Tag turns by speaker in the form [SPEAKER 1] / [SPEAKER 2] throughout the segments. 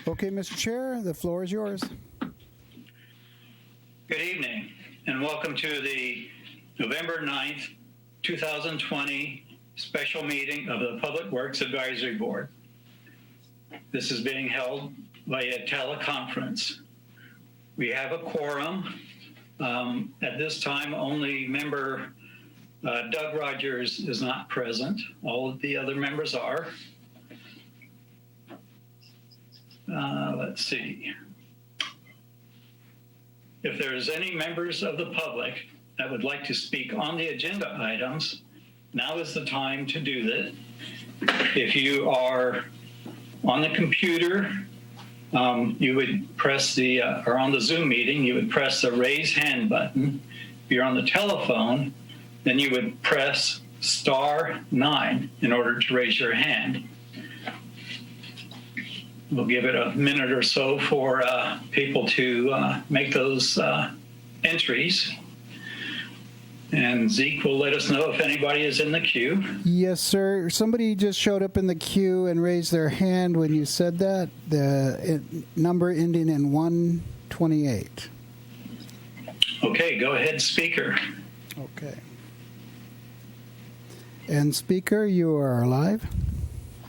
[SPEAKER 1] Okay, Mr. Chair, the floor is yours.
[SPEAKER 2] Good evening, and welcome to the November 9th, 2020 special meeting of the Public Works Advisory Board. This is being held via teleconference. We have a quorum. At this time, only member Doug Rogers is not present. All of the other members are. Let's see. If there's any members of the public that would like to speak on the agenda items, now is the time to do that. If you are on the computer, you would press the, or on the Zoom meeting, you would press the raise hand button. If you're on the telephone, then you would press *9 in order to raise your hand. We'll give it a minute or so for people to make those entries. And Zeke will let us know if anybody is in the queue.
[SPEAKER 1] Yes, sir. Somebody just showed up in the queue and raised their hand when you said that. The number ending in 128.
[SPEAKER 2] Okay, go ahead, speaker.
[SPEAKER 1] Okay. And speaker, you are live.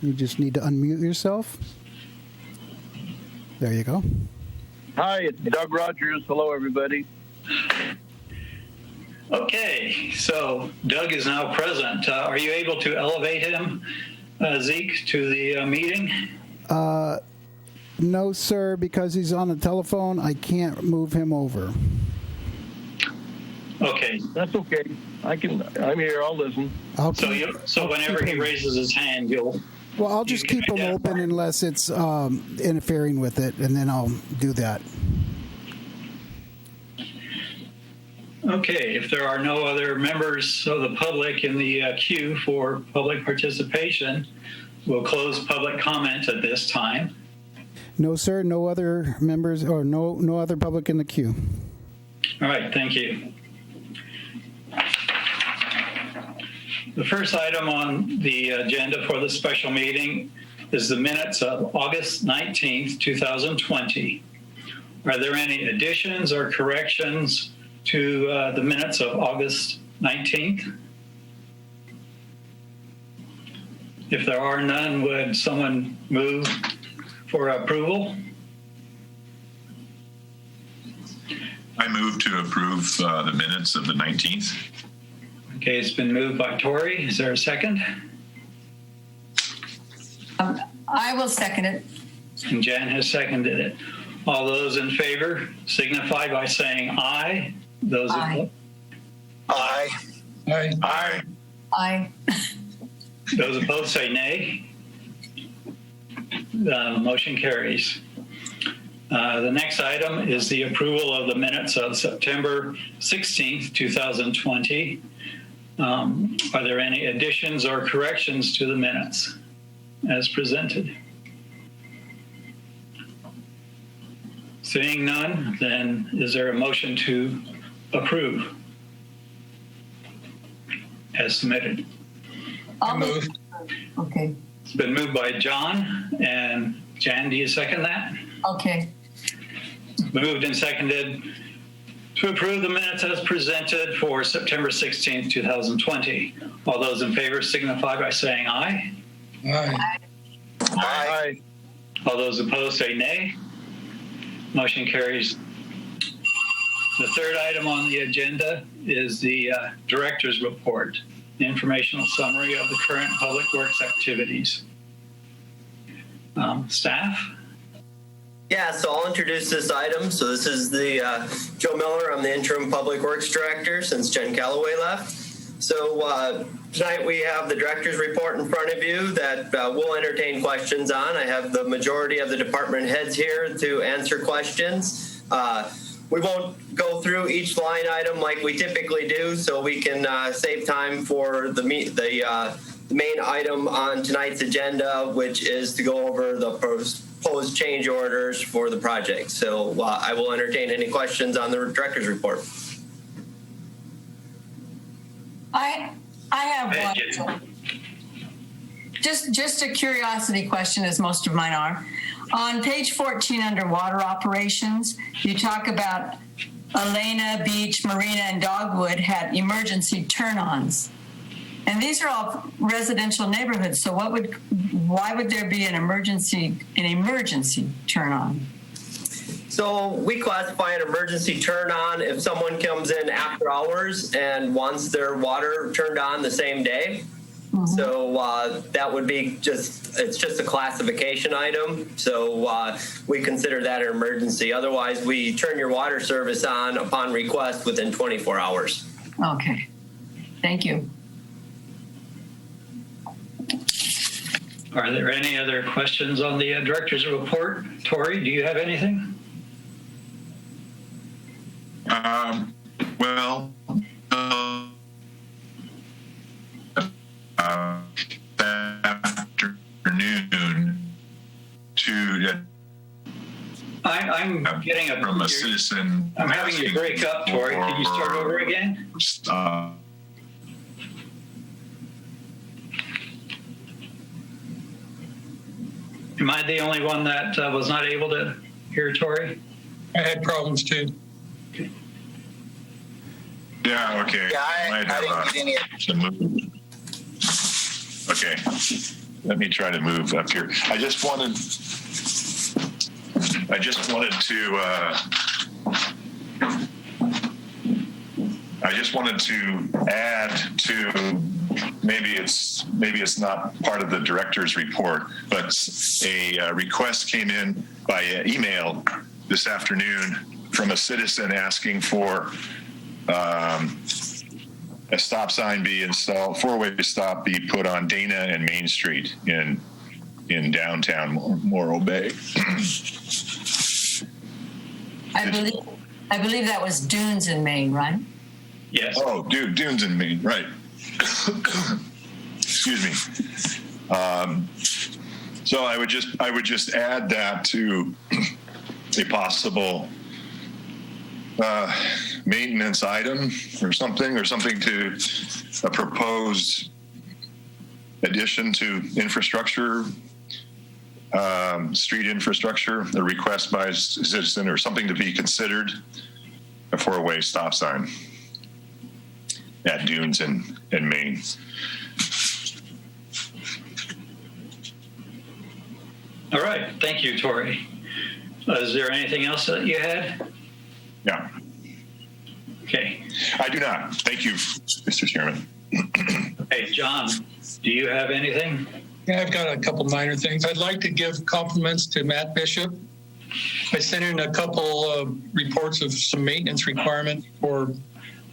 [SPEAKER 1] You just need to unmute yourself. There you go.
[SPEAKER 3] Hi, it's Doug Rogers. Hello, everybody.
[SPEAKER 2] Okay, so Doug is now present. Are you able to elevate him, Zeke, to the meeting?
[SPEAKER 1] No, sir, because he's on the telephone. I can't move him over.
[SPEAKER 2] Okay.
[SPEAKER 3] That's okay. I'm here. I'll listen.
[SPEAKER 2] So whenever he raises his hand, you'll...
[SPEAKER 1] Well, I'll just keep them open unless it's interfering with it, and then I'll do that.
[SPEAKER 2] Okay, if there are no other members of the public in the queue for public participation, we'll close public comment at this time.
[SPEAKER 1] No, sir, no other members or no other public in the queue.
[SPEAKER 2] All right, thank you. The first item on the agenda for the special meeting is the minutes of August 19th, 2020. Are there any additions or corrections to the minutes of August 19th? If there are none, would someone move for approval?
[SPEAKER 4] I move to approve the minutes of the 19th.
[SPEAKER 2] Okay, it's been moved by Tori. Is there a second?
[SPEAKER 5] I will second it.
[SPEAKER 2] And Jan has seconded it. All those in favor signify by saying aye. Those
[SPEAKER 5] Aye.
[SPEAKER 4] Aye. Aye. Aye.
[SPEAKER 5] Aye.
[SPEAKER 2] Those opposed say nay. The motion carries. The next item is the approval of the minutes of September 16th, 2020. Are there any additions or corrections to the minutes as presented? Seeing none, then is there a motion to approve as submitted?
[SPEAKER 5] I'll move. Okay.
[SPEAKER 2] It's been moved by John, and Jan, do you second that?
[SPEAKER 5] Okay.
[SPEAKER 2] Moved and seconded to approve the minutes as presented for September 16th, 2020. All those in favor signify by saying aye.
[SPEAKER 4] Aye.
[SPEAKER 3] Aye.
[SPEAKER 2] All those opposed say nay. Motion carries. The third item on the agenda is the director's report, the informational summary of the current public works activities. Staff?
[SPEAKER 6] Yeah, so I'll introduce this item. So this is the Joe Miller. I'm the interim public works director since Jen Calloway left. So tonight we have the director's report in front of you that we'll entertain questions on. I have the majority of the department heads here to answer questions. We won't go through each line item like we typically do, so we can save time for the main item on tonight's agenda, which is to go over the proposed change orders for the project. So I will entertain any questions on the director's report.
[SPEAKER 5] I have one. Just a curiosity question, as most of mine are. On page 14 under water operations, you talk about Elena Beach, Marina, and Dogwood had emergency turn-ons. And these are all residential neighborhoods, so why would there be an emergency turn-on?
[SPEAKER 6] So we classify an emergency turn on if someone comes in after hours and wants their water turned on the same day. Mm-hmm. So that would be it's just a classification item. So we consider that an emergency. Otherwise, we turn your water service on upon request within 24 hours.
[SPEAKER 5] Okay. Thank you.
[SPEAKER 2] Are there any other questions on the director's report? Tori, do you have anything?
[SPEAKER 4] Well, afternoon
[SPEAKER 2] I'm getting
[SPEAKER 4] from a citizen.
[SPEAKER 2] I'm having you break up, Tori. Can you start over again? Am I the only one that was not able to hear Tori?
[SPEAKER 7] I had problems too.
[SPEAKER 4] Yeah, okay.
[SPEAKER 8] Yeah, I didn't get any.
[SPEAKER 4] Okay, let me try to move up here. I just wanted to add to, maybe it's not part of the director's report, but a request came in by email this afternoon from a citizen asking for a stop sign be installed, four-way stop be put on Dana and Main Street in downtown Morro Bay.
[SPEAKER 5] I believe that was Dunes in Maine, right?
[SPEAKER 2] Yes.
[SPEAKER 4] Oh, Dunes in Maine, right. Excuse me. So I would just add that to a possible maintenance item or something to a proposed addition to infrastructure, street infrastructure, a request by a citizen or something to be considered, a four-way stop sign at Dunes in Maine.
[SPEAKER 2] All right. Thank you, Tori. Is there anything else that you had?
[SPEAKER 4] Yeah.
[SPEAKER 2] Okay.
[SPEAKER 4] I do not. Thank you, Mr. Chairman.
[SPEAKER 2] Hey, John, do you have anything?
[SPEAKER 7] Yeah, I've got a couple minor things. I'd like to give compliments to Matt Bishop. I sent in a couple of reports of some maintenance requirement for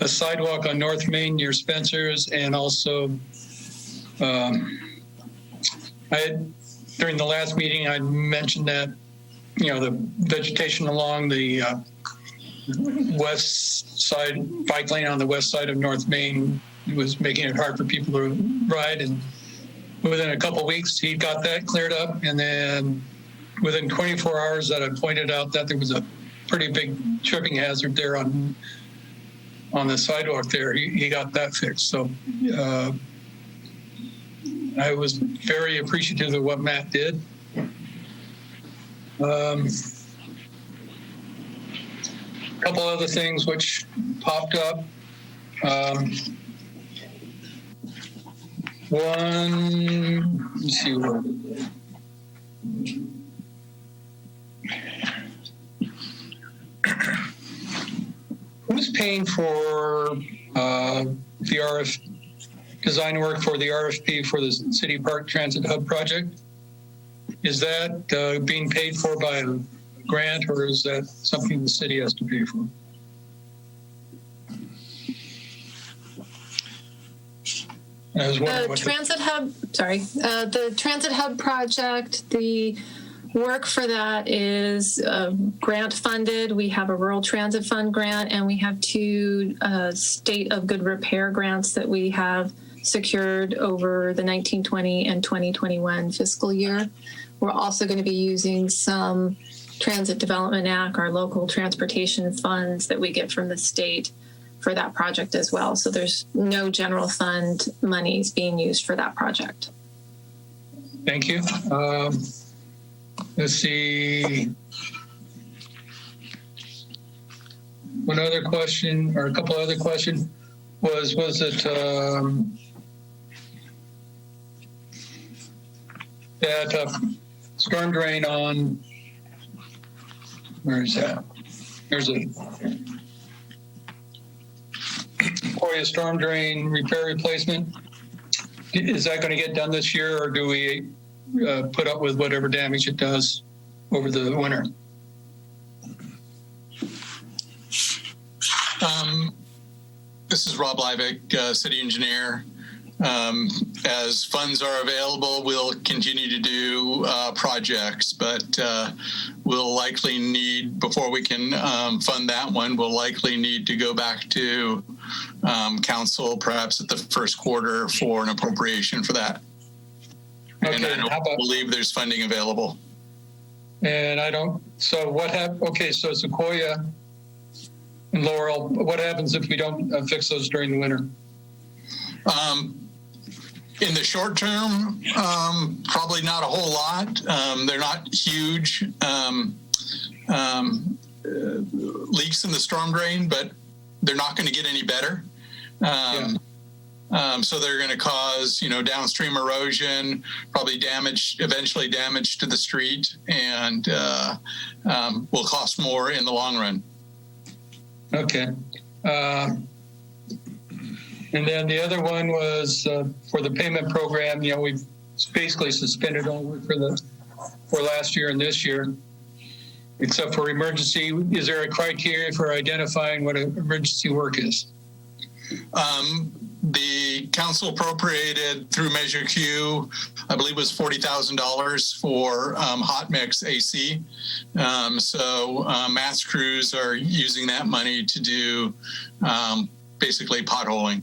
[SPEAKER 7] a sidewalk on North Main near Spencer's, and also during the last meeting I mentioned that the vegetation along the west side, bike lane on the west side of North Main was making it hard for people to ride, and within a couple of weeks he got that cleared up, and then within 24 hours that I pointed out that there was a pretty big tripping hazard there on the sidewalk there, he got that fixed. So I was very appreciative of what Matt did. A couple other things which popped up. One, let's see what. Who's paying for the design work for the RFP for the City Park Transit Hub project? Is that being paid for by a grant, or is that something the city has to pay for?
[SPEAKER 9] The Transit Hub project, the work for that is grant funded. We have a Rural Transit Fund grant, and we have two State of Good Repair grants that we have secured over the 1920 and 2021 fiscal year. We're also going to be using some Transit Development Act, our local transportation funds that we get from the state for that project as well. So there's no general fund monies being used for that project.
[SPEAKER 7] Thank you. let's see. One other question, or a couple other questions, was it that storm drain on, where is that? There's a Sequoia storm drain repair replacement. Is that going to get done this year, or do we put up with whatever damage it does over the winter?
[SPEAKER 10] This is Rob Liebig, city engineer. As funds are available, we'll continue to do projects, but we'll likely need, before we can fund that one, we'll likely need to go back to council perhaps at the first quarter for an appropriation for that.
[SPEAKER 7] Okay,
[SPEAKER 10] and I don't believe there's funding available.
[SPEAKER 7] And I don't, so what happened? Okay, so Sequoia and Laurel, what happens if we don't fix those during the winter?
[SPEAKER 10] In the short term, probably not a whole lot. They're not huge leaks in the storm drain, but they're not going to get any better. So they're going to cause, downstream erosion, probably eventually damage to the street, and will cost more in the long run.
[SPEAKER 7] Okay. And then the other one was for the payment program. We've basically suspended all work for last year and this year, except for emergency. Is there a criteria for identifying what emergency work is?
[SPEAKER 10] The council appropriated through Measure Q, I believe, was $40,000 for hot mix AC. So mass crews are using that money to do basically potholing.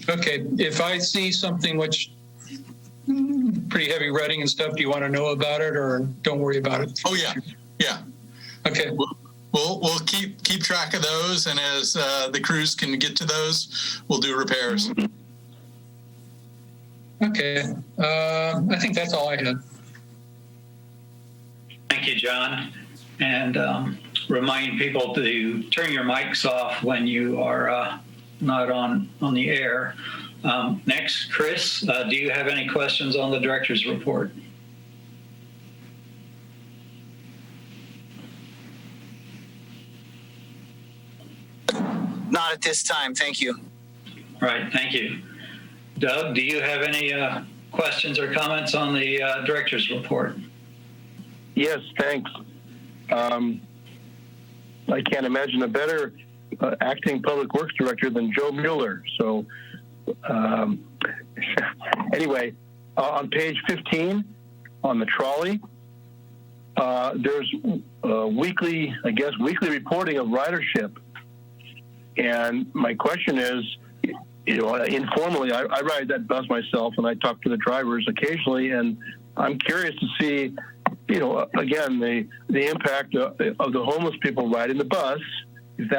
[SPEAKER 7] Okay, if I see something which pretty heavy rutting and stuff, do you want to know about it, or don't worry about it?
[SPEAKER 10] Oh yeah. Okay. We'll keep track of those, and as the crews can get to those, we'll do repairs.
[SPEAKER 7] Okay, I think that's all I had.
[SPEAKER 2] Thank you, John, and remind people to turn your mics off when you are not on the air. Next, Chris, do you have any questions on the director's report?
[SPEAKER 11] Not at this time, thank you.
[SPEAKER 2] All right, thank you. Doug, do you have any questions or comments on the director's report?
[SPEAKER 3] Yes, thanks. I can't imagine a better acting public works director than Joe Mueller. So anyway, on page 15 on the trolley, there's weekly reporting of ridership. And my question is, informally, I ride that bus myself, and I talk to the drivers occasionally, and I'm curious to see, again, the impact of the homeless people riding the bus. If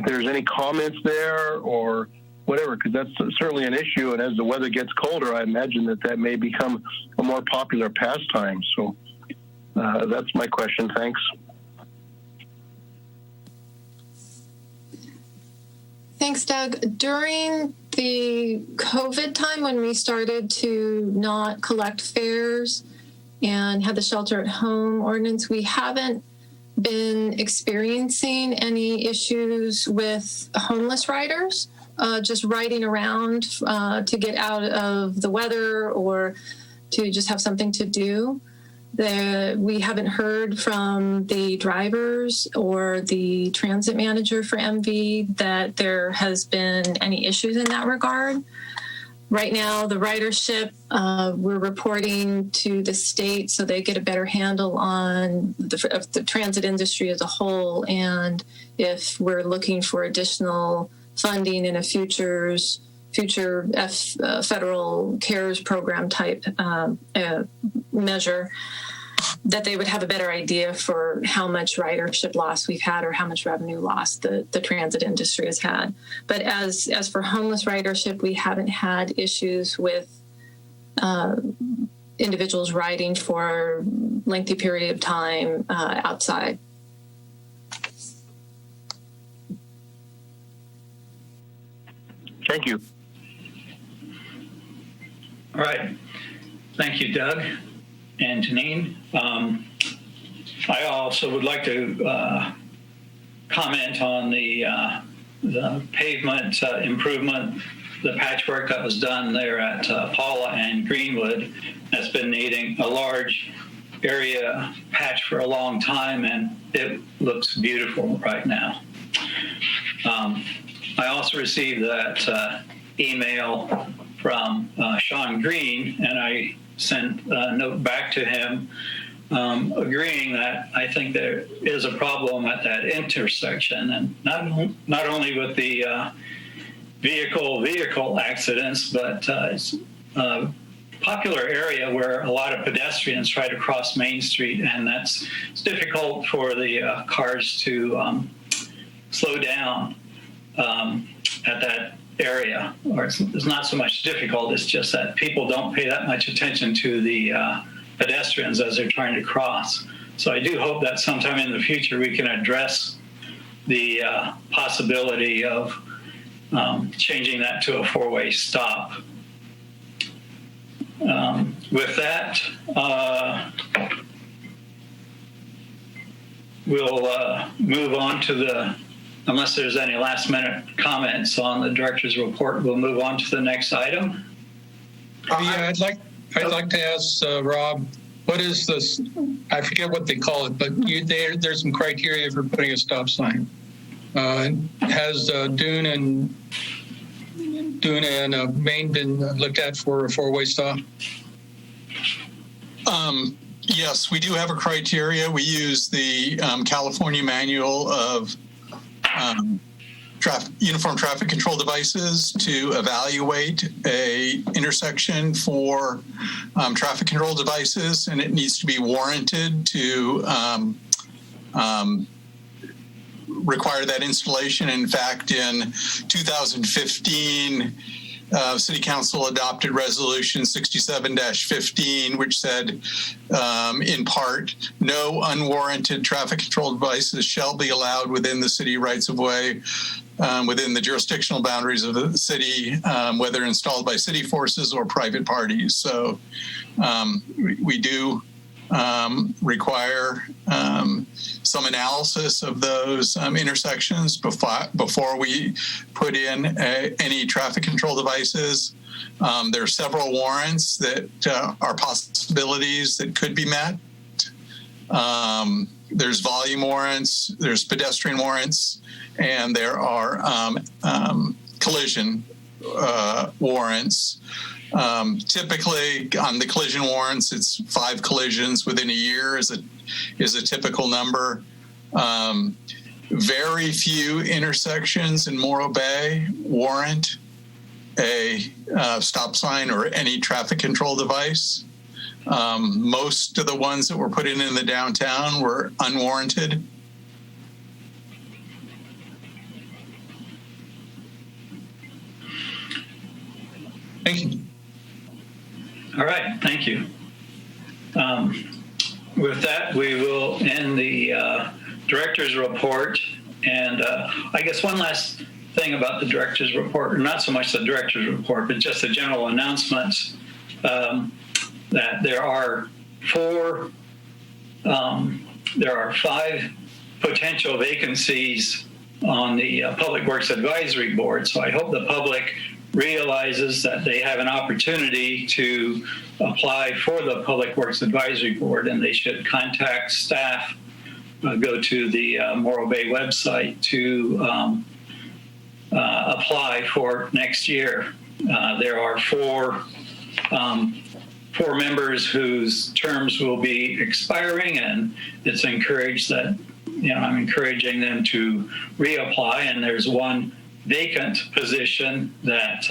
[SPEAKER 3] there's any comments there or whatever, because that's certainly an issue. And as the weather gets colder, I imagine that may become a more popular pastime. So that's my question. Thanks.
[SPEAKER 9] Thanks, Doug. During the COVID time, when we started to not collect fares and had the shelter at home ordinance, we haven't been experiencing any issues with homeless riders just riding around to get out of the weather or to just have something to do. We haven't heard from the drivers or the transit manager for MV that there has been any issues in that regard. Right now, the ridership, we're reporting to the state so they get a better handle on the transit industry as a whole, and if we're looking for additional funding in a future federal CARES program type measure, that they would have a better idea for how much ridership loss we've had or how much revenue loss the transit industry has had. But as for homeless ridership, we haven't had issues with individuals riding for a lengthy period of time outside.
[SPEAKER 3] Thank you.
[SPEAKER 2] All right. Thank you, Doug and Janine. I also would like to comment on the pavement improvement, the patchwork that was done there at Paula and Greenwood. That's been needing a large area patch for a long time, and it looks beautiful right now. I also received that email from Sean Green, and I sent a note back to him agreeing that I think there is a problem at that intersection, and not only with the vehicle accidents, but it's a popular area where a lot of pedestrians try to cross Main Street, and it's difficult for the cars to slow down at that area. Or it's not so much difficult, it's just that people don't pay that much attention to the pedestrians as they're trying to cross. So I do hope that sometime in the future we can address the possibility of changing that to a four-way stop. With that, we'll move on to the, unless there's any last minute comments on the director's report, we'll move on to the next item.
[SPEAKER 7] Yeah, I'd like to ask Rob, what is this? I forget what they call it, but there's some criteria for putting a stop sign. Has Dune and Main been looked at for a four-way stop?
[SPEAKER 10] Yes, we do have a criteria. We use the California Manual of Uniform Traffic Control Devices to evaluate a intersection for traffic control devices, and it needs to be warranted to require that installation. In fact, in 2015, City Council adopted Resolution 67-15, which said, in part, no unwarranted traffic control devices shall be allowed within the city rights-of-way, within the jurisdictional boundaries of the city, whether installed by city forces or private parties. So we do require some analysis of those intersections before we put in any traffic control devices. There are several warrants that are possibilities that could be met. There's volume warrants, there's pedestrian warrants, and there are collision warrants. Typically, on the collision warrants, it's 5 collisions within a year is a typical number. Very few intersections in Morro Bay warrant a stop sign or any traffic control device. Most of the ones that were put in the downtown were unwarranted.
[SPEAKER 7] Thank you.
[SPEAKER 2] All right, thank you. With that, we will end the director's report. And I guess one last thing about the director's report, or not so much the director's report, but just a general announcement that there are 5 potential vacancies on the Public Works Advisory Board. So I hope the public realizes that they have an opportunity to apply for the Public Works Advisory Board, and they should contact staff, go to the Morro Bay website to apply for next year. There are 4 members whose terms will be expiring, and it's encouraged that, I'm encouraging them to reapply, and there's 1 vacant position that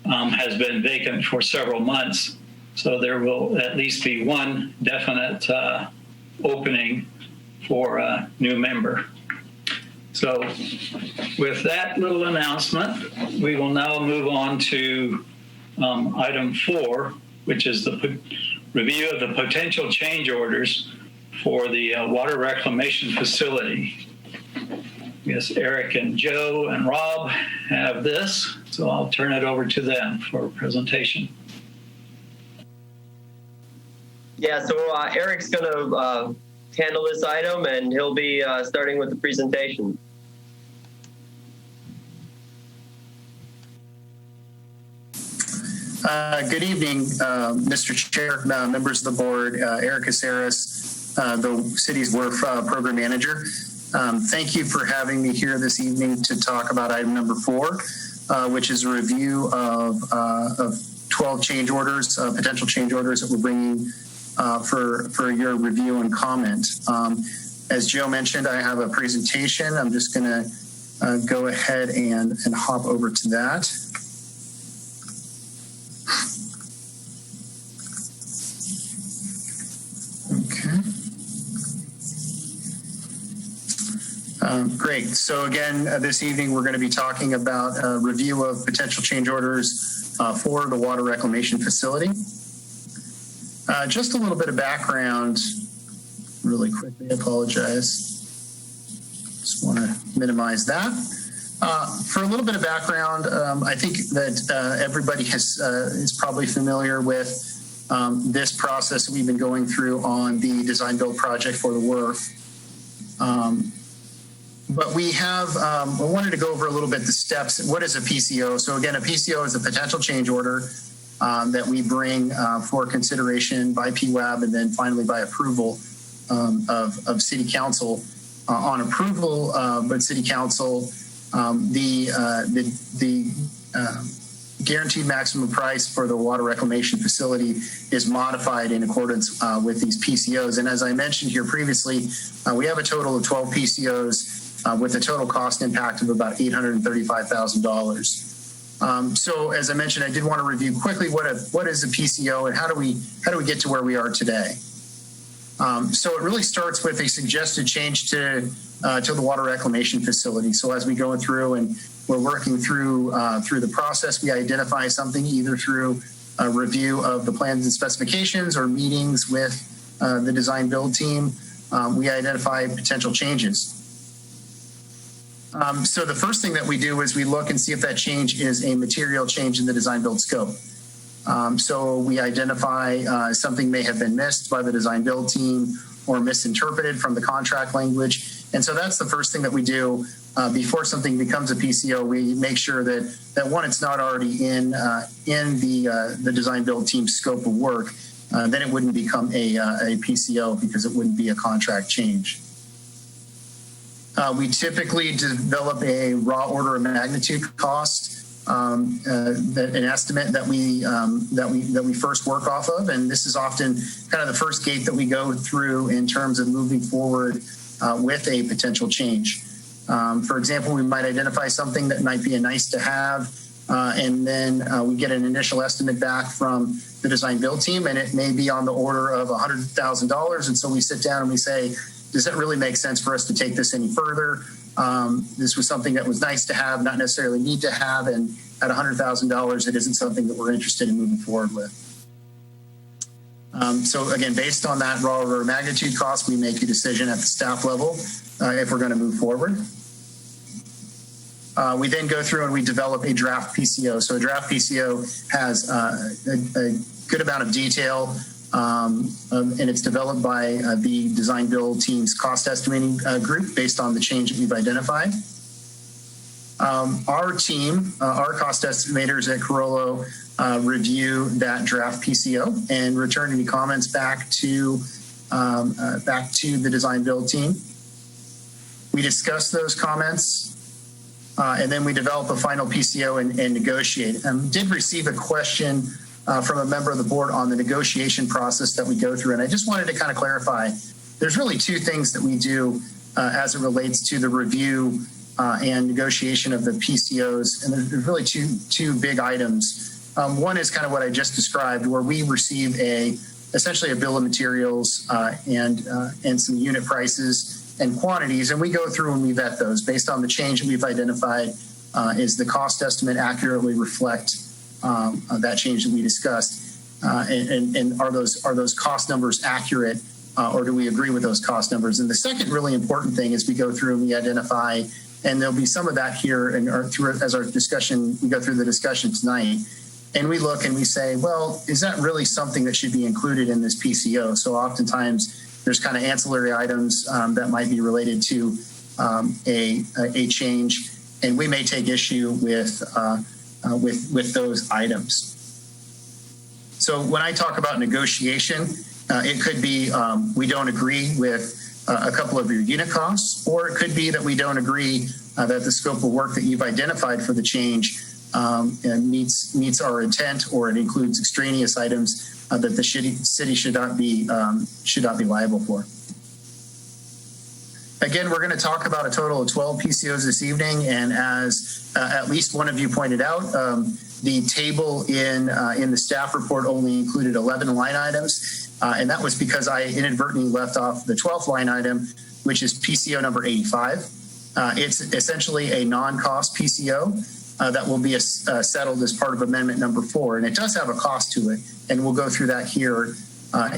[SPEAKER 2] has been vacant for several months. So there will at least be 1 definite opening for a new member. So with that little announcement, we will now move on to item 4, which is the review of the potential change orders for the water reclamation facility. Yes, Eric and Joe and Rob have this, so I'll turn it over to them for a presentation.
[SPEAKER 6] Yeah, so Eric's going to handle this item, and he'll be starting with the presentation.
[SPEAKER 11] Good evening, Mr. Chair, members of the board, Eric Caceres, the city's WRF program manager. Thank you for having me here this evening to talk about item number 4, which is a review of 12 change orders, potential change orders that we're bringing for your review and comment. As Joe mentioned, I have a presentation. I'm just going to go ahead and hop over to that. Great. So again, this evening we're going to be talking about a review of potential change orders for the water reclamation facility. Just a little bit of background really quickly. I apologize. Just want to minimize that. For a little bit of background, I think that everybody is probably familiar with this process that we've been going through on the design build project for the WRF. But we have, I wanted to go over a little bit the steps. What is a PCO? So again, a PCO is a potential change order that we bring for consideration by PWAB and then finally by approval of City Council. On approval by City Council, the guaranteed maximum price for the water reclamation facility is modified in accordance with these PCOs. And as I mentioned here previously, we have a total of 12 PCOs with a total cost impact of about $835,000. So as I mentioned, I did want to review quickly what is a PCO and how do we get to where we are today. So it really starts with a suggested change to the water reclamation facility. So as we go through and we're working through the process, we identify something either through a review of the plans and specifications or meetings with the design build team. We identify potential changes. So the first thing that we do is we look and see if that change is a material change in the design build scope. So we identify something may have been missed by the design build team or misinterpreted from the contract language. And so that's the first thing that we do before something becomes a PCO. We make sure that one, it's not already in the design build team's scope of work. Then it wouldn't become a PCO because it wouldn't be a contract change. We typically develop a raw order of magnitude cost, an estimate that we first work off of, and this is often kind of the first gate that we go through in terms of moving forward with a potential change. For example, we might identify something that might be a nice to have, and then we get an initial estimate back from the design build team, and it may be on the order of $100,000, and so we sit down and we say, does it really make sense for us to take this any further? This was something that was nice to have, not necessarily need to have, and at $100,000, it isn't something that we're interested in moving forward with. So again, based on that raw order of magnitude cost, we make a decision at the staff level if we're going to move forward. We then go through and we develop a draft PCO. So a draft PCO has a good amount of detail, and it's developed by the design build team's cost estimating group based on the change that we've identified. Our team, our cost estimators at Carollo, review that draft PCO and return any comments back to the design build team. We discuss those comments, and then we develop a final PCO and negotiate. Did receive a question from a member of the board on the negotiation process that we go through. And I just wanted to kind of clarify, there's really two things that we do as it relates to the review and negotiation of the PCOs. And there's really two big items. One is kind of what I just described, where we receive essentially a bill of materials and some unit prices and quantities. And we go through and we vet those based on the change that we've identified. Is the cost estimate accurately reflect that change that we discussed? and are those cost numbers accurate, or do we agree with those cost numbers? And the second really important thing is we go through and we identify, and there'll be some of that here and as our discussion, we go through the discussion tonight, and we look and we say, well, is that really something that should be included in this PCO? So oftentimes there's kind of ancillary items that might be related to a change, and we may take issue with those items. So when I talk about negotiation, it could be we don't agree with a couple of your unit costs, or it could be that we don't agree that the scope of work that you've identified for the change and meets our intent, or it includes extraneous items that the city should not be liable for. Again, we're going to talk about a total of 12 PCOs this evening, and as at least one of you pointed out, the table in the staff report only included 11 line items, and that was because I inadvertently left off the 12th line item, which is PCO number 85. It's essentially a non-cost PCO that will be settled as part of amendment number 4, and it does have a cost to it, and we'll go through that here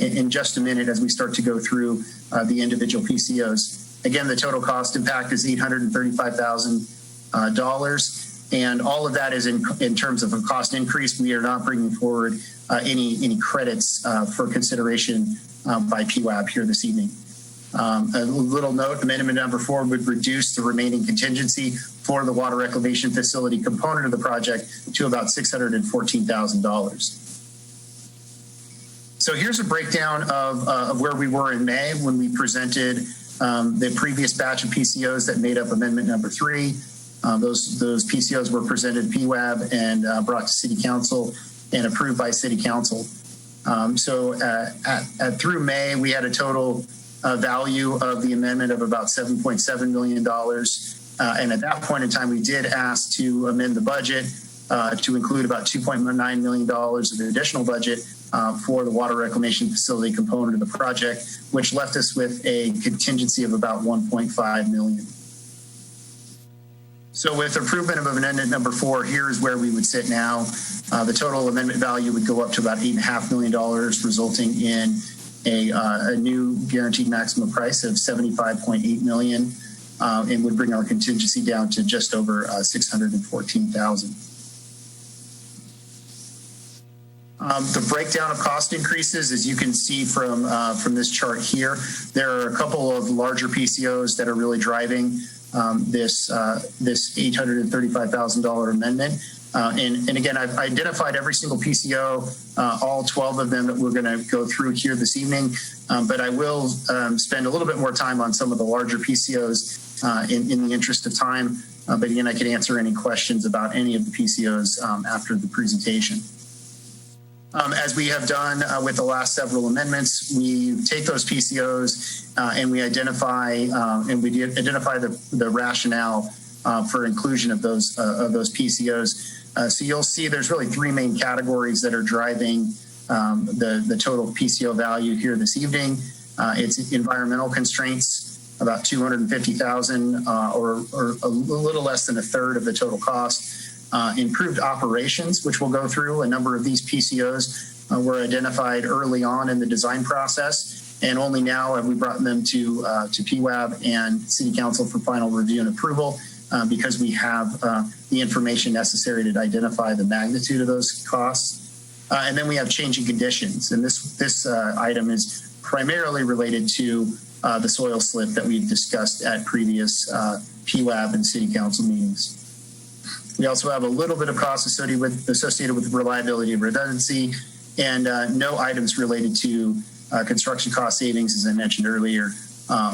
[SPEAKER 11] in just a minute as we start to go through the individual PCOs. Again, the total cost impact is $835,000, and all of that is in terms of a cost increase. We are not bringing forward any credits for consideration by PWAB here this evening. A little note, amendment number 4 would reduce the remaining contingency for the water reclamation facility component of the project to about $614,000. So here's a breakdown of where we were in May when we presented the previous batch of PCOs that made up amendment number 3. Those PCOs were presented to PWAB and brought to City Council and approved by City Council. So through May, we had a total value of the amendment of about $7.7 million. And at that point in time, we did ask to amend the budget to include about $2.9 million of additional budget for the water reclamation facility component of the project, which left us with a contingency of about $1.5 million. So with approval of amendment number 4, here's where we would sit now. The total amendment value would go up to about $8.5 million, resulting in a new guaranteed maximum price of $75.8 million, and would bring our contingency down to just over $614,000. The breakdown of cost increases, as you can see from this chart here, there are a couple of larger PCOs that are really driving this $835,000 amendment. And again, I've identified every single PCO, all 12 of them that we're going to go through here this evening. But I will spend a little bit more time on some of the larger PCOs in the interest of time. But again, I can answer any questions about any of the PCOs after the presentation. As we have done with the last several amendments, we take those PCOs and we identify the rationale for inclusion of those PCOs. So you'll see there's really 3 main categories that are driving the total PCO value here this evening. It's environmental constraints, about $250,000 or a little less than a third of the total cost. Improved operations, which we'll go through. A number of these PCOs were identified early on in the design process, and only now have we brought them to PWAB and City Council for final review and approval because we have the information necessary to identify the magnitude of those costs. And then we have changing conditions, and this item is primarily related to the soil slip that we've discussed at previous PWAB and City Council meetings. We also have a little bit of cost associated with reliability and redundancy, and no items related to construction cost savings, as I mentioned earlier,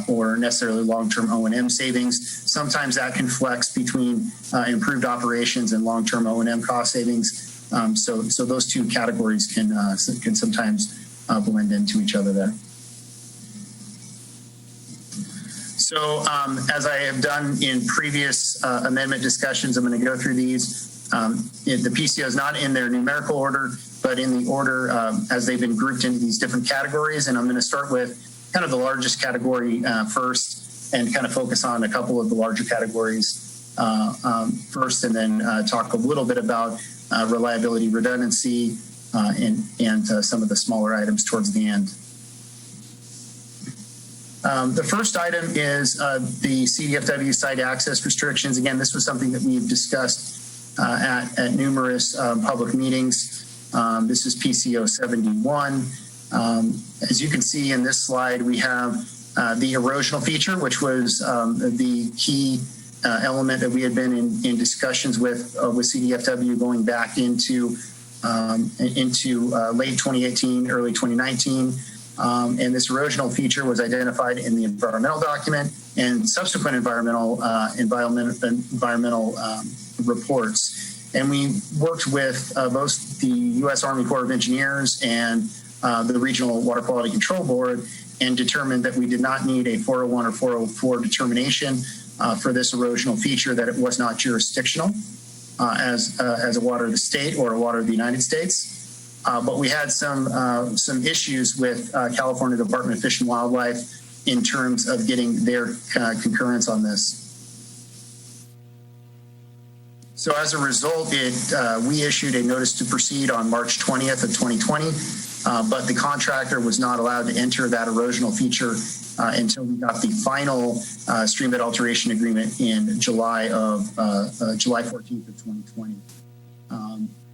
[SPEAKER 11] or necessarily long-term O&M savings. Sometimes that can flex between improved operations and long-term O&M cost savings. So those 2 categories can sometimes blend into each other there. So as I have done in previous amendment discussions, I'm going to go through these. The PCO is not in their numerical order, but in the order as they've been grouped into these different categories. And I'm going to start with kind of the largest category first and kind of focus on a couple of the larger categories first, and then talk a little bit about reliability, redundancy, and some of the smaller items towards the end. The first item is the CDFW site access restrictions. Again, this was something that we've discussed at numerous public meetings. This is PCO 71. As you can see in this slide, we have the erosional feature, which was the key element that we had been in discussions with CDFW going back into late 2018, early 2019. And this erosional feature was identified in the environmental document and subsequent environmental reports. And we worked with both the U.S. Army Corps of Engineers and the Regional Water Quality Control Board, and determined that we did not need a 401 or 404 determination for this erosional feature, that it was not jurisdictional as a water of the state or a water of the United States. But we had some issues with California Department of Fish and Wildlife in terms of getting their concurrence on this. So as a result, we issued a notice to proceed on March 20th of 2020, but the contractor was not allowed to enter that erosional feature until we got the final streambed alteration agreement in July 14th of 2020.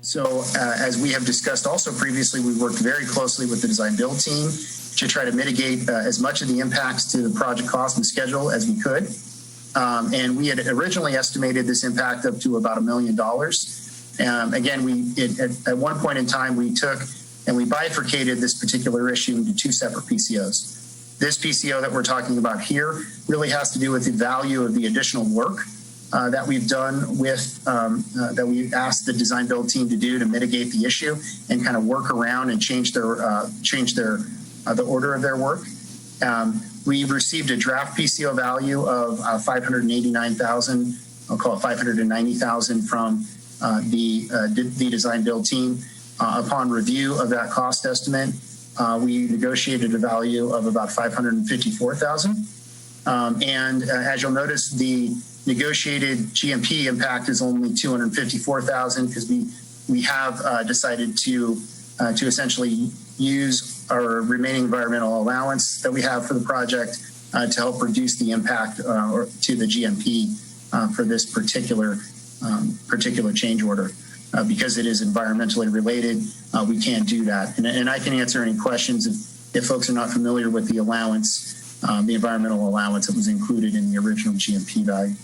[SPEAKER 11] So as we have discussed also previously, we worked very closely with the design build team to try to mitigate as much of the impacts to the project cost and schedule as we could. And we had originally estimated this impact up to about $1 million. Again, at one point in time, we took and we bifurcated this particular issue into two separate PCOs. This PCO that we're talking about here really has to do with the value of the additional work that we've done with, that we asked the design build team to do to mitigate the issue and kind of work around and change the order of their work. We received a draft PCO value of $589,000. I'll call it $590,000 from the design build team. Upon review of that cost estimate, we negotiated a value of about $554,000. And as you'll notice, the negotiated GMP impact is only $254,000 because we have decided to essentially use our remaining environmental allowance that we have for the project to help reduce the impact to the GMP for this particular change order. Because it is environmentally related, we can't do that. And I can answer any questions if folks are not familiar with the allowance, the environmental allowance that was included in the original GMP value.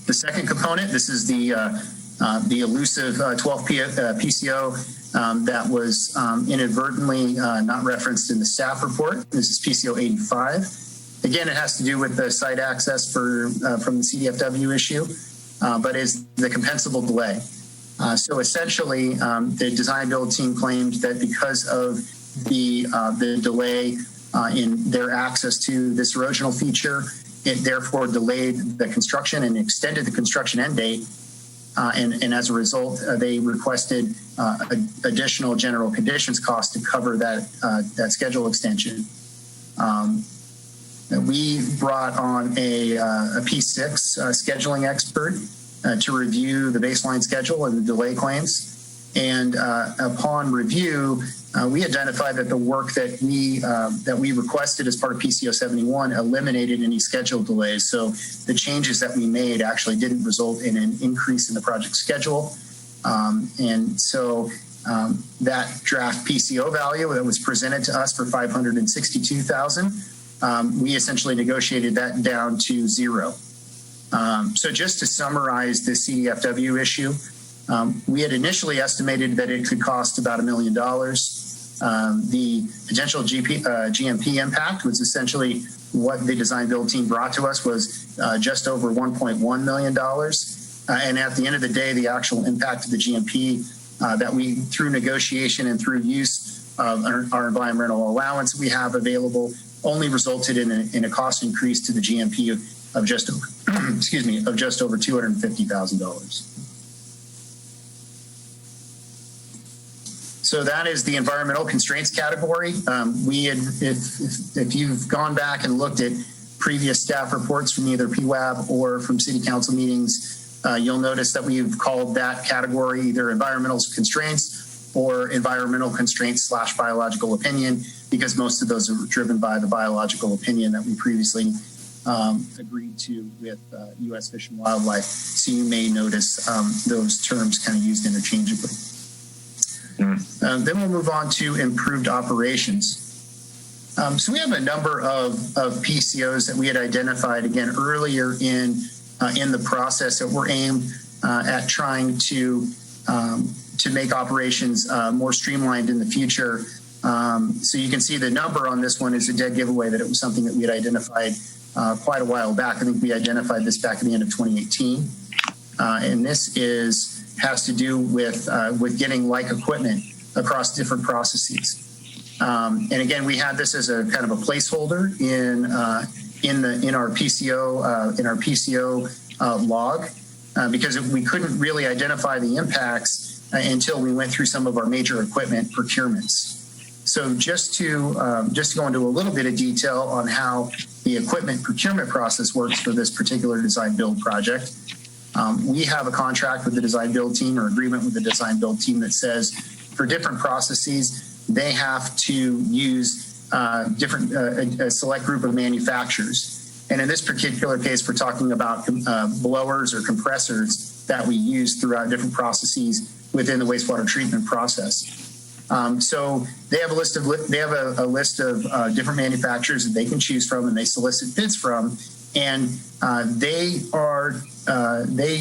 [SPEAKER 11] The second component, this is the elusive 12 PCO that was inadvertently not referenced in the staff report. This is PCO 85. Again, it has to do with the site access from the CDFW issue, but is the compensable delay. So essentially, the design build team claimed that because of the delay in their access to this erosional feature, it therefore delayed the construction and extended the construction end date. And as a result, they requested additional general conditions cost to cover that schedule extension. We brought on a P6 scheduling expert to review the baseline schedule and the delay claims. And upon review, we identified that the work that we requested as part of PCO 71 eliminated any schedule delays. So the changes that we made actually didn't result in an increase in the project schedule. And so that draft PCO value that was presented to us for $562,000, we essentially negotiated that down to zero. So just to summarize the CDFW issue, we had initially estimated that it could cost about $1 million. The potential GMP impact was essentially what the design build team brought to us was just over $1.1 million. And at the end of the day, the actual impact of the GMP that we, through negotiation and through use of our environmental allowance we have available, only resulted in a cost increase to the GMP of just over, of just over $250,000. So that is the environmental constraints category. If you've gone back and looked at previous staff reports from either PWAB or from city council meetings, you'll notice that we've called that category either environmental constraints or environmental constraints / biological opinion, because most of those are driven by the biological opinion that we previously agreed to with U.S. Fish and Wildlife. So you may notice those terms kind of used interchangeably. Then we'll move on to improved operations. So we have a number of PCOs that we had identified again earlier in the process that were aimed at trying to make operations more streamlined in the future. So you can see the number on this one is a dead giveaway that it was something that we had identified quite a while back. I think we identified this back at the end of 2018, and this has to do with getting like equipment across different processes. And again, we had this as a kind of a placeholder in our PCO log because we couldn't really identify the impacts until we went through some of our major equipment procurements. So just to go into a little bit of detail on how the equipment procurement process works for this particular design build project, we have a contract with the design build team or agreement with the design build team that says for different processes, they have to use a select group of manufacturers. And in this particular case, we're talking about blowers or compressors that we use throughout different processes within the wastewater treatment process. So they have a list of different manufacturers that they can choose from, and they solicit bids from, and they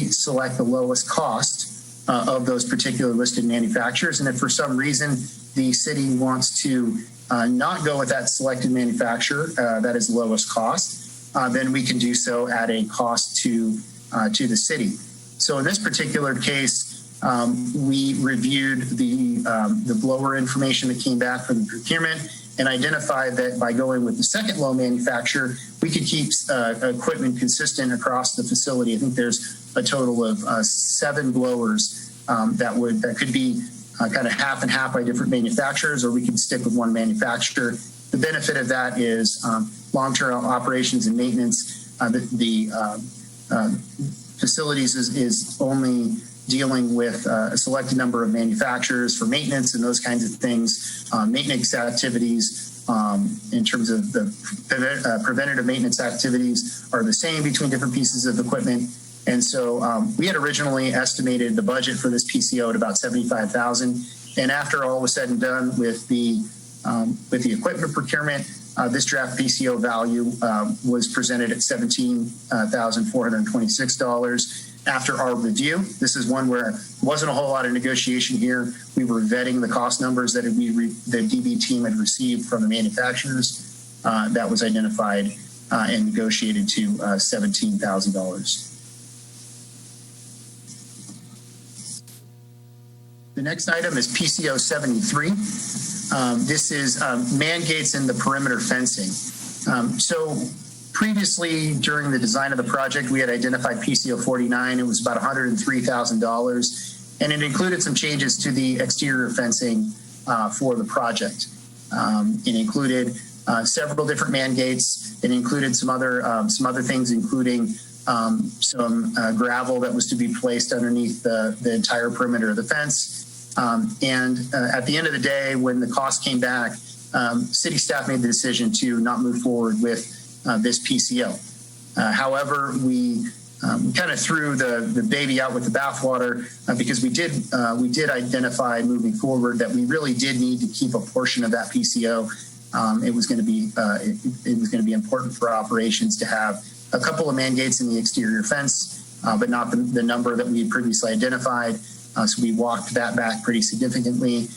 [SPEAKER 11] select the lowest cost of those particular listed manufacturers. And if for some reason the city wants to not go with that selected manufacturer that is lowest cost, then we can do so at a cost to the city. So in this particular case, we reviewed the blower information that came back from the procurement and identified that by going with the second low manufacturer, we could keep equipment consistent across the facility. I think there's a total of 7 blowers that could be kind of half and half by different manufacturers, or we can stick with one manufacturer. The benefit of that is long-term operations and maintenance. The facilities is only dealing with a selected number of manufacturers for maintenance and those kinds of things. Maintenance activities in terms of the preventative maintenance activities are the same between different pieces of equipment. And so we had originally estimated the budget for this PCO at about $75,000. And after all was said and done with the equipment procurement, this draft PCO value was presented at $17,426. After our review, this is one where wasn't a whole lot of negotiation here. We were vetting the cost numbers that the DB team had received from the manufacturers. That was identified and negotiated to $17,000. The next item is PCO 73. This is man gates in the perimeter fencing. So previously, during the design of the project, we had identified PCO 49. It was about $103,000, and it included some changes to the exterior fencing for the project. It included several different man gates. It included some other things, including some gravel that was to be placed underneath the entire perimeter of the fence. And at the end of the day, when the cost came back, city staff made the decision to not move forward with this PCO. However, we kind of threw the baby out with the bathwater because we did identify moving forward that we really did need to keep a portion of that PCO. It was going to be important for operations to have a couple of man gates in the exterior fence, but not the number that we had previously identified. So we walked that back pretty significantly.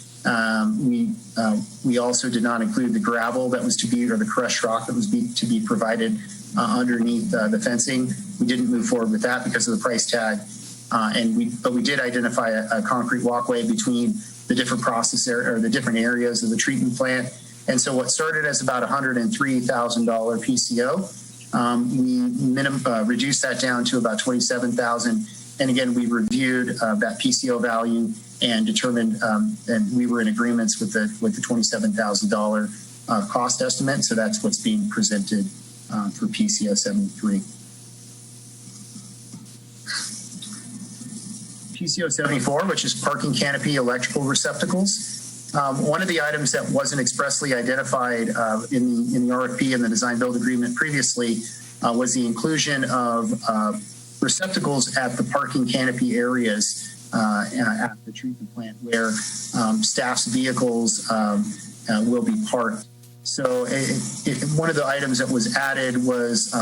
[SPEAKER 11] We also did not include the gravel that was to be, or the crushed rock that was to be provided underneath the fencing. We didn't move forward with that because of the price tag. But we did identify a concrete walkway between the different or the different areas of the treatment plant. And so what started as about $103,000 PCO, we reduced that down to about $27,000. And again, we reviewed that PCO value and determined, and we were in agreements with the $27,000 cost estimate. So that's what's being presented for PCO 73. PCO 74, which is parking canopy electrical receptacles. One of the items that wasn't expressly identified in the RFP and the design build agreement previously was the inclusion of receptacles at the parking canopy areas at the treatment plant where staff's vehicles will be parked. So one of the items that was added was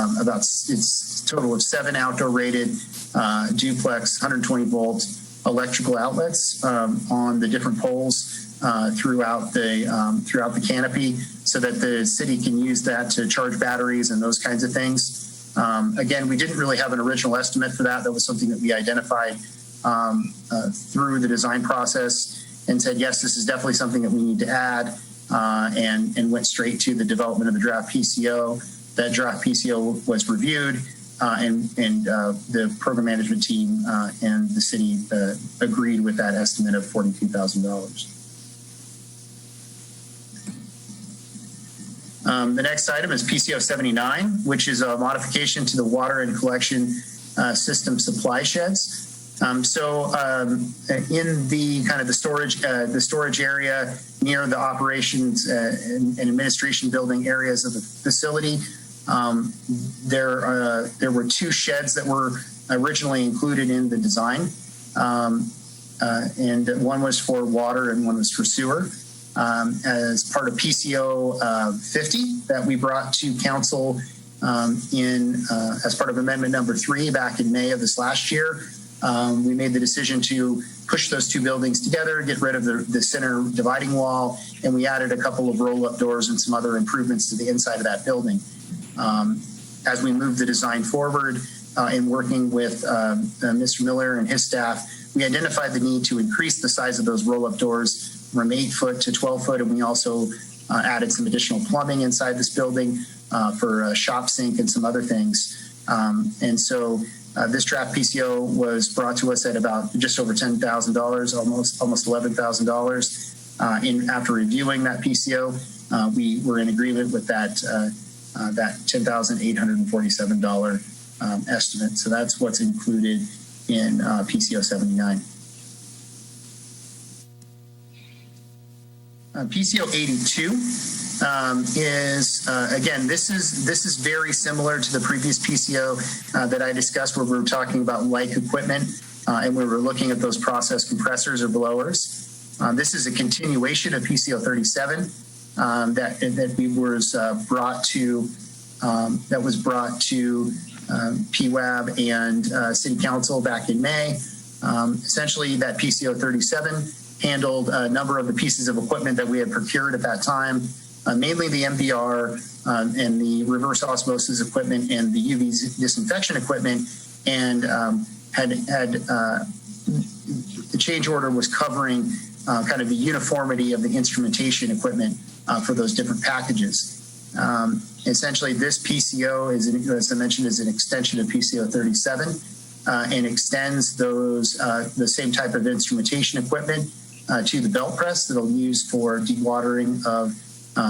[SPEAKER 11] it's a total of 7 outdoor rated duplex 120 volt electrical outlets on the different poles throughout the canopy, so that the city can use that to charge batteries and those kinds of things. Again, we didn't really have an original estimate for that. That was something that we identified through the design process and said, yes, this is definitely something that we need to add, and went straight to the development of the draft PCO. That draft PCO was reviewed, and the program management team and the city agreed with that estimate of $42,000. The next item is PCO 79, which is a modification to the water and collection system supply sheds. In the kind of the storage area near the operations and administration building areas of the facility, there were 2 sheds that were originally included in the design, and one was for water and one was for sewer. As part of PCO 50 that we brought to council as part of amendment number 3 back in May of this last year, we made the decision to push those 2 buildings together, get rid of the center dividing wall, and we added a couple of roll-up doors and some other improvements to the inside of that building. As we moved the design forward in working with Mr. Miller and his staff, we identified the need to increase the size of those roll-up doors from 8 foot to 12 foot, and we also added some additional plumbing inside this building for a shop sink and some other things. And so this draft PCO was brought to us at about just over $10,000, almost $11,000. After reviewing that PCO, we were in agreement with that $10,847 estimate. So that's what's included in PCO 79. PCO 82 is again, this is very similar to the previous PCO that I discussed, where we were talking about like equipment and we were looking at those process compressors or blowers. This is a continuation of PCO 37 that was brought to PWAB and City Council back in May. Essentially, that PCO 37 handled a number of the pieces of equipment that we had procured at that time, mainly the MVR and the reverse osmosis equipment and the UV disinfection equipment, and the change order was covering kind of the uniformity of the instrumentation equipment for those different packages. Essentially, this PCO, as I mentioned, is an extension of PCO 37 and extends the same type of instrumentation equipment to the belt press that will use for dewatering of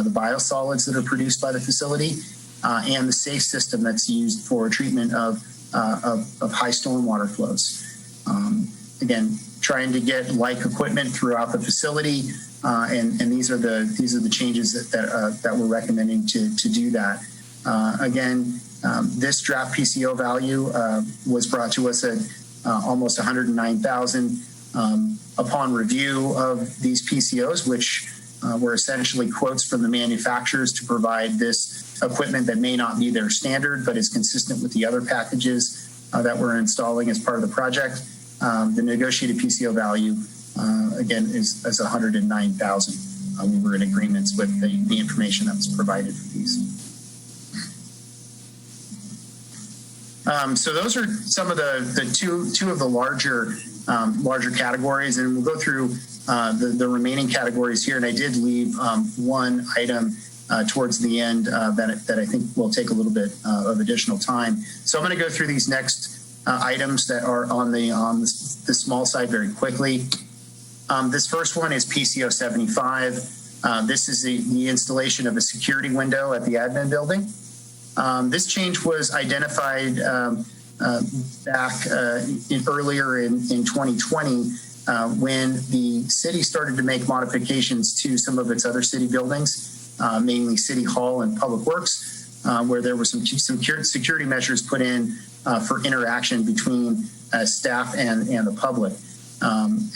[SPEAKER 11] the biosolids that are produced by the facility, and the safe system that's used for treatment of high stormwater flows. Again, trying to get like equipment throughout the facility, and these are the changes that we're recommending to do that. Again, this draft PCO value was brought to us at almost $109,000 upon review of these PCOs, which were essentially quotes from the manufacturers to provide this equipment that may not be their standard, but is consistent with the other packages that we're installing as part of the project. The negotiated PCO value, again, is $109,000. We were in agreements with the information that was provided for these. So those are some of the two of the larger categories, and we'll go through the remaining categories here. And I did leave one item towards the end that I think will take a little bit of additional time. So I'm going to go through these next items that are on the small side very quickly. This first one is PCO 75. This is the installation of a security window at the admin building. This change was identified back earlier in 2020 when the city started to make modifications to some of its other city buildings, mainly City Hall and Public Works, where there were some security measures put in for interaction between staff and the public.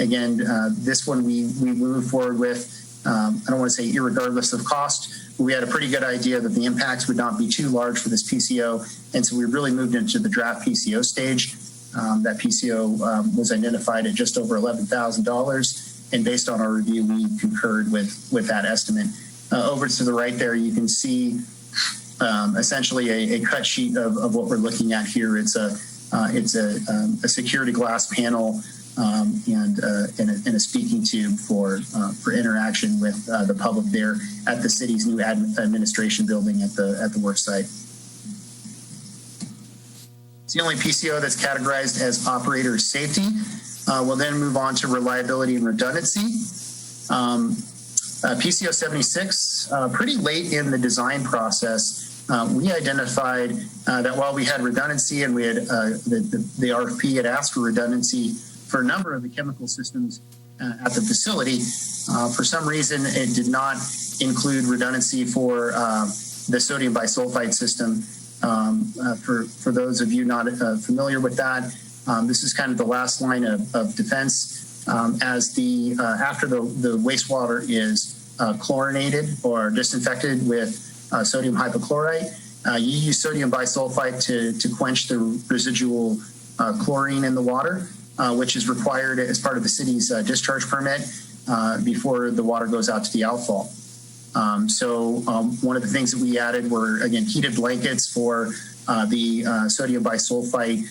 [SPEAKER 11] Again, this one we moved forward with, I don't want to say irregardless of cost, but we had a pretty good idea that the impacts would not be too large for this PCO. And so we really moved into the draft PCO stage. That PCO was identified at just over $11,000. And based on our review, we concurred with that estimate. Over to the right there, you can see essentially a cut sheet of what we're looking at here. It's a security glass panel and a speaking tube for interaction with the public there at the city's new administration building at the work site. It's the only PCO that's categorized as operator safety. We'll then move on to reliability and redundancy. PCO 76, pretty late in the design process, we identified that while we had redundancy and we had the RFP had asked for redundancy for a number of the chemical systems at the facility, for some reason it did not include redundancy for the sodium bisulfite system. For those of you not familiar with that, this is kind of the last line of defense. After the wastewater is chlorinated or disinfected with sodium hypochlorite, you use sodium bisulfite to quench the residual chlorine in the water, which is required as part of the city's discharge permit before the water goes out to the outfall. One of the things that we added were, again, heated blankets for the sodium bisulfite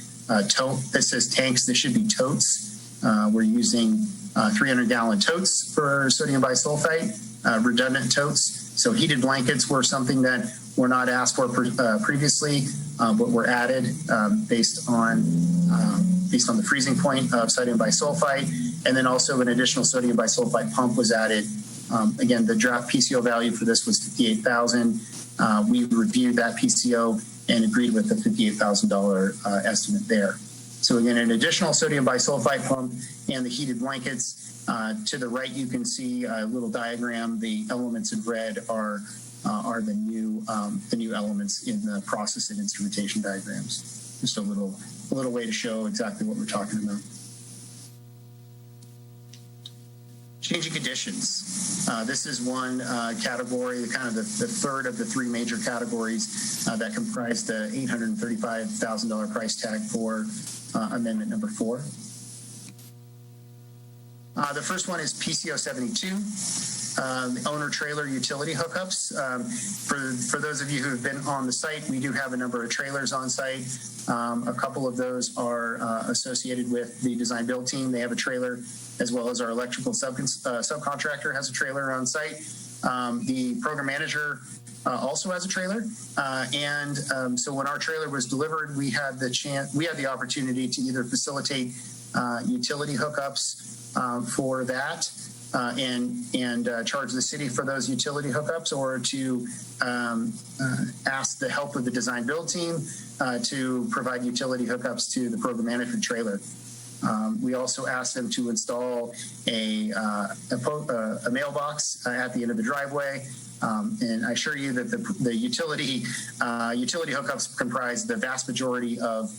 [SPEAKER 11] tote. This says tanks. This should be totes. We're using 300-gallon totes for sodium bisulfite, redundant totes. So heated blankets were something that were not asked for previously, but were added based on the freezing point of sodium bisulfite. And then also an additional sodium bisulfite pump was added. Again, the draft PCO value for this was $58,000. We reviewed that PCO and agreed with the $58,000 estimate there. So again, an additional sodium bisulfite pump and the heated blankets. To the right, you can see a little diagram. The elements in red are the new elements in the process and instrumentation diagrams. Just a little way to show exactly what we're talking about. Changing conditions. This is one category, kind of the third of the three major categories that comprise the $835,000 price tag for amendment number 4. The first one is PCO 72, the owner trailer utility hookups. For those of you who have been on the site, we do have a number of trailers on site. A couple of those are associated with the design build team. They have a trailer, as well as our electrical subcontractor has a trailer on site. The program manager also has a trailer. So when our trailer was delivered, we had the opportunity to either facilitate utility hookups for that and charge the city for those utility hookups, or to ask the help of the design build team to provide utility hookups to the program management trailer. We also asked them to install a mailbox at the end of the driveway. And I assure you that the utility hookups comprise the vast majority of,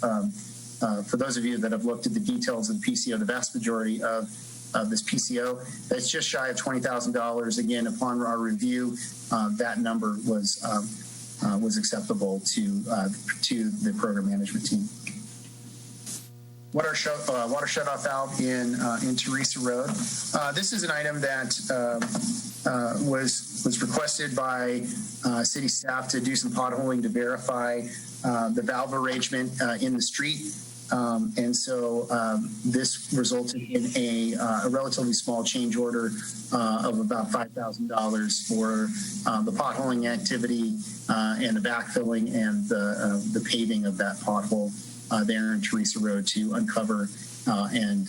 [SPEAKER 11] for those of you that have looked at the details of the PCO, the vast majority of this PCO, that's just shy of $20,000. Again, upon our review, that number was acceptable to the program management team. Water shutoff valve in Teresa Road. This is an item that was requested by city staff to do some potholing to verify the valve arrangement in the street. And so this resulted in a relatively small change order of about $5,000 for the potholing activity and the backfilling and the paving of that pothole there in Teresa Road to uncover and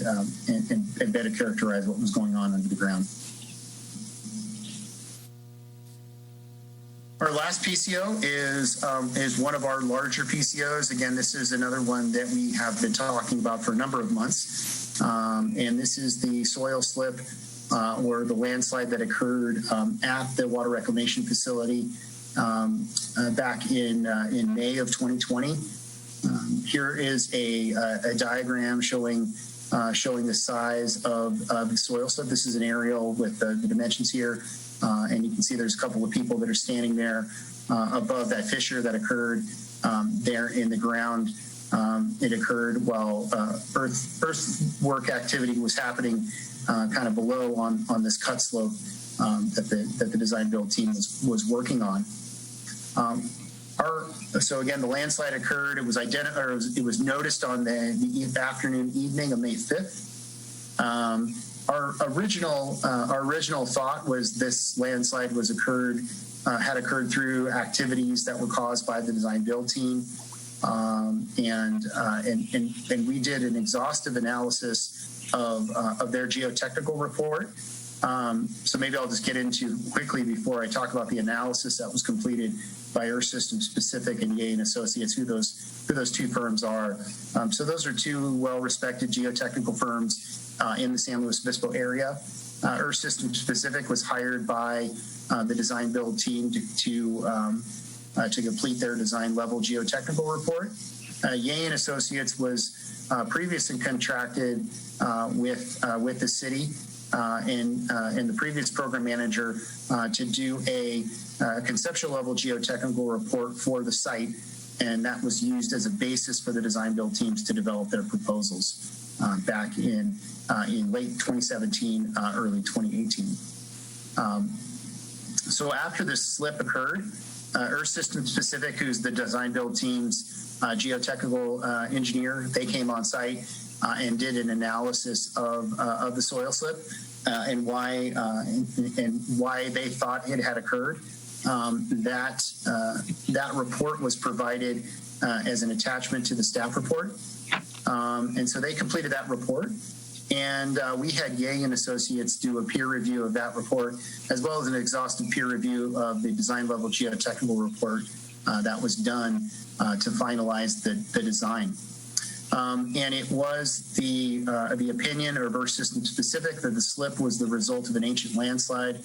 [SPEAKER 11] better characterize what was going on under the ground. Our last PCO is one of our larger PCOs. Again, this is another one that we have been talking about for a number of months. And this is the soil slip or the landslide that occurred at the water reclamation facility back in May of 2020. Here is a diagram showing the size of the soil slip. This is an aerial with the dimensions here. And you can see there's a couple of people that are standing there above that fissure that occurred there in the ground. It occurred while earthwork activity was happening kind of below on this cut slope that the design build team was working on. So again, the landslide occurred. It was it was noticed on the afternoon, evening of May 5th. Our original thought was this landslide had occurred through activities that were caused by the design build team, and we did an exhaustive analysis of their geotechnical report. So maybe I'll just get into quickly before I talk about the analysis that was completed by Earth Systems Pacific and Yeh and Associates, who those two firms are. So those are two well-respected geotechnical firms in the San Luis Obispo area. Earth Systems Pacific was hired by the design build team to complete their design level geotechnical report. Yeh and Associates was previously contracted with the city and the previous program manager to do a conceptual level geotechnical report for the site, and that was used as a basis for the design build teams to develop their proposals back in late 2017, early 2018. So after this slip occurred, Earth Systems Pacific, who's the design build team's geotechnical engineer, they came on site and did an analysis of the soil slip and why they thought it had occurred. That report was provided as an attachment to the staff report, and so they completed that report. And we had Yeh and Associates do a peer review of that report, as well as an exhaustive peer review of the design level geotechnical report that was done to finalize the design. And it was the opinion of Earth Systems Pacific that the slip was the result of an ancient landslide,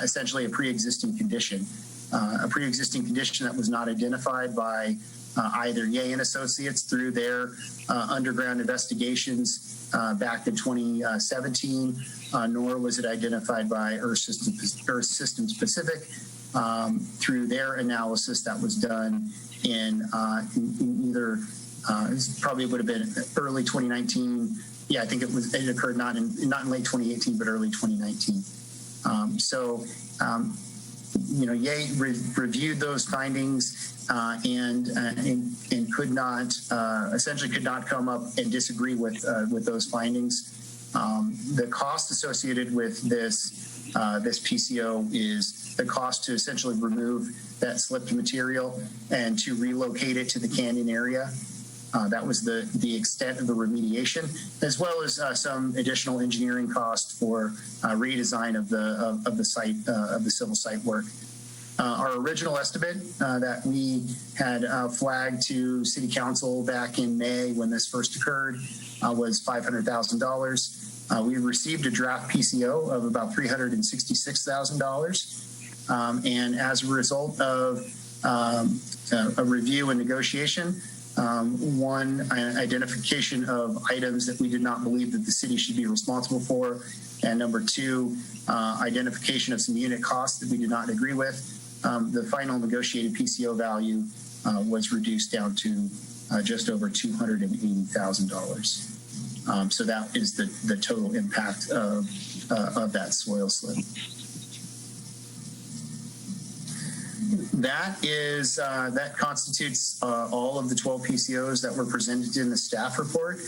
[SPEAKER 11] essentially a pre-existing condition. A pre-existing condition that was not identified by either Yeh and Associates through their underground investigations back in 2017, nor was it identified by Earth Systems Pacific through their analysis that was done in either it probably would have been early 2019. Yeah, I think it occurred not in late 2018, but early 2019. Yeh reviewed those findings and could not come up and disagree with those findings. The cost associated with this PCO is the cost to essentially remove that slipped material and to relocate it to the canyon area. That was the extent of the remediation, as well as some additional engineering cost for redesign of the site, of the civil site work. Our original estimate that we had flagged to City Council back in May when this first occurred was $500,000. We received a draft PCO of about $366,000, and as a result of a review and negotiation, one, identification of items that we did not believe that the city should be responsible for, and number two, identification of some unit costs that we did not agree with. The final negotiated PCO value was reduced down to just over $280,000. So that is the total impact of that soil slip. That constitutes all of the 12 PCOs that were presented in the staff report.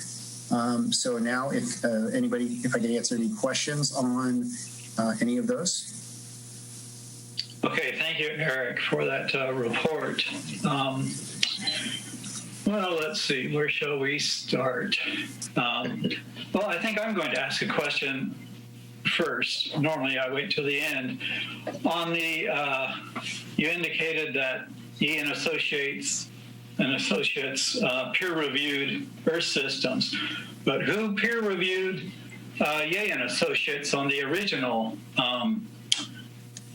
[SPEAKER 11] So now, if I can answer any questions on any of those.
[SPEAKER 2] Okay, thank you, Eric, for that report. Well, let's see, where shall we start? Well, I think I'm going to ask a question first. Normally I wait till the end. On the, you indicated that Ye and Associates peer-reviewed Earth Systems, but who peer-reviewed Ye and Associates on the original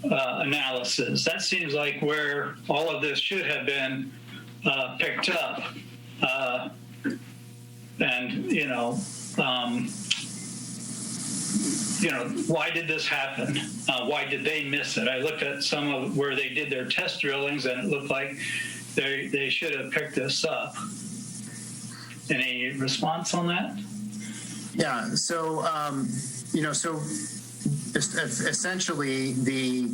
[SPEAKER 2] analysis? That seems like where all of this should have been picked up. And, why did this happen? Why did they miss it? I looked at some of where they did their test drillings, and it looked like they should have picked this up. Any response on that?
[SPEAKER 11] Yeah. So, essentially the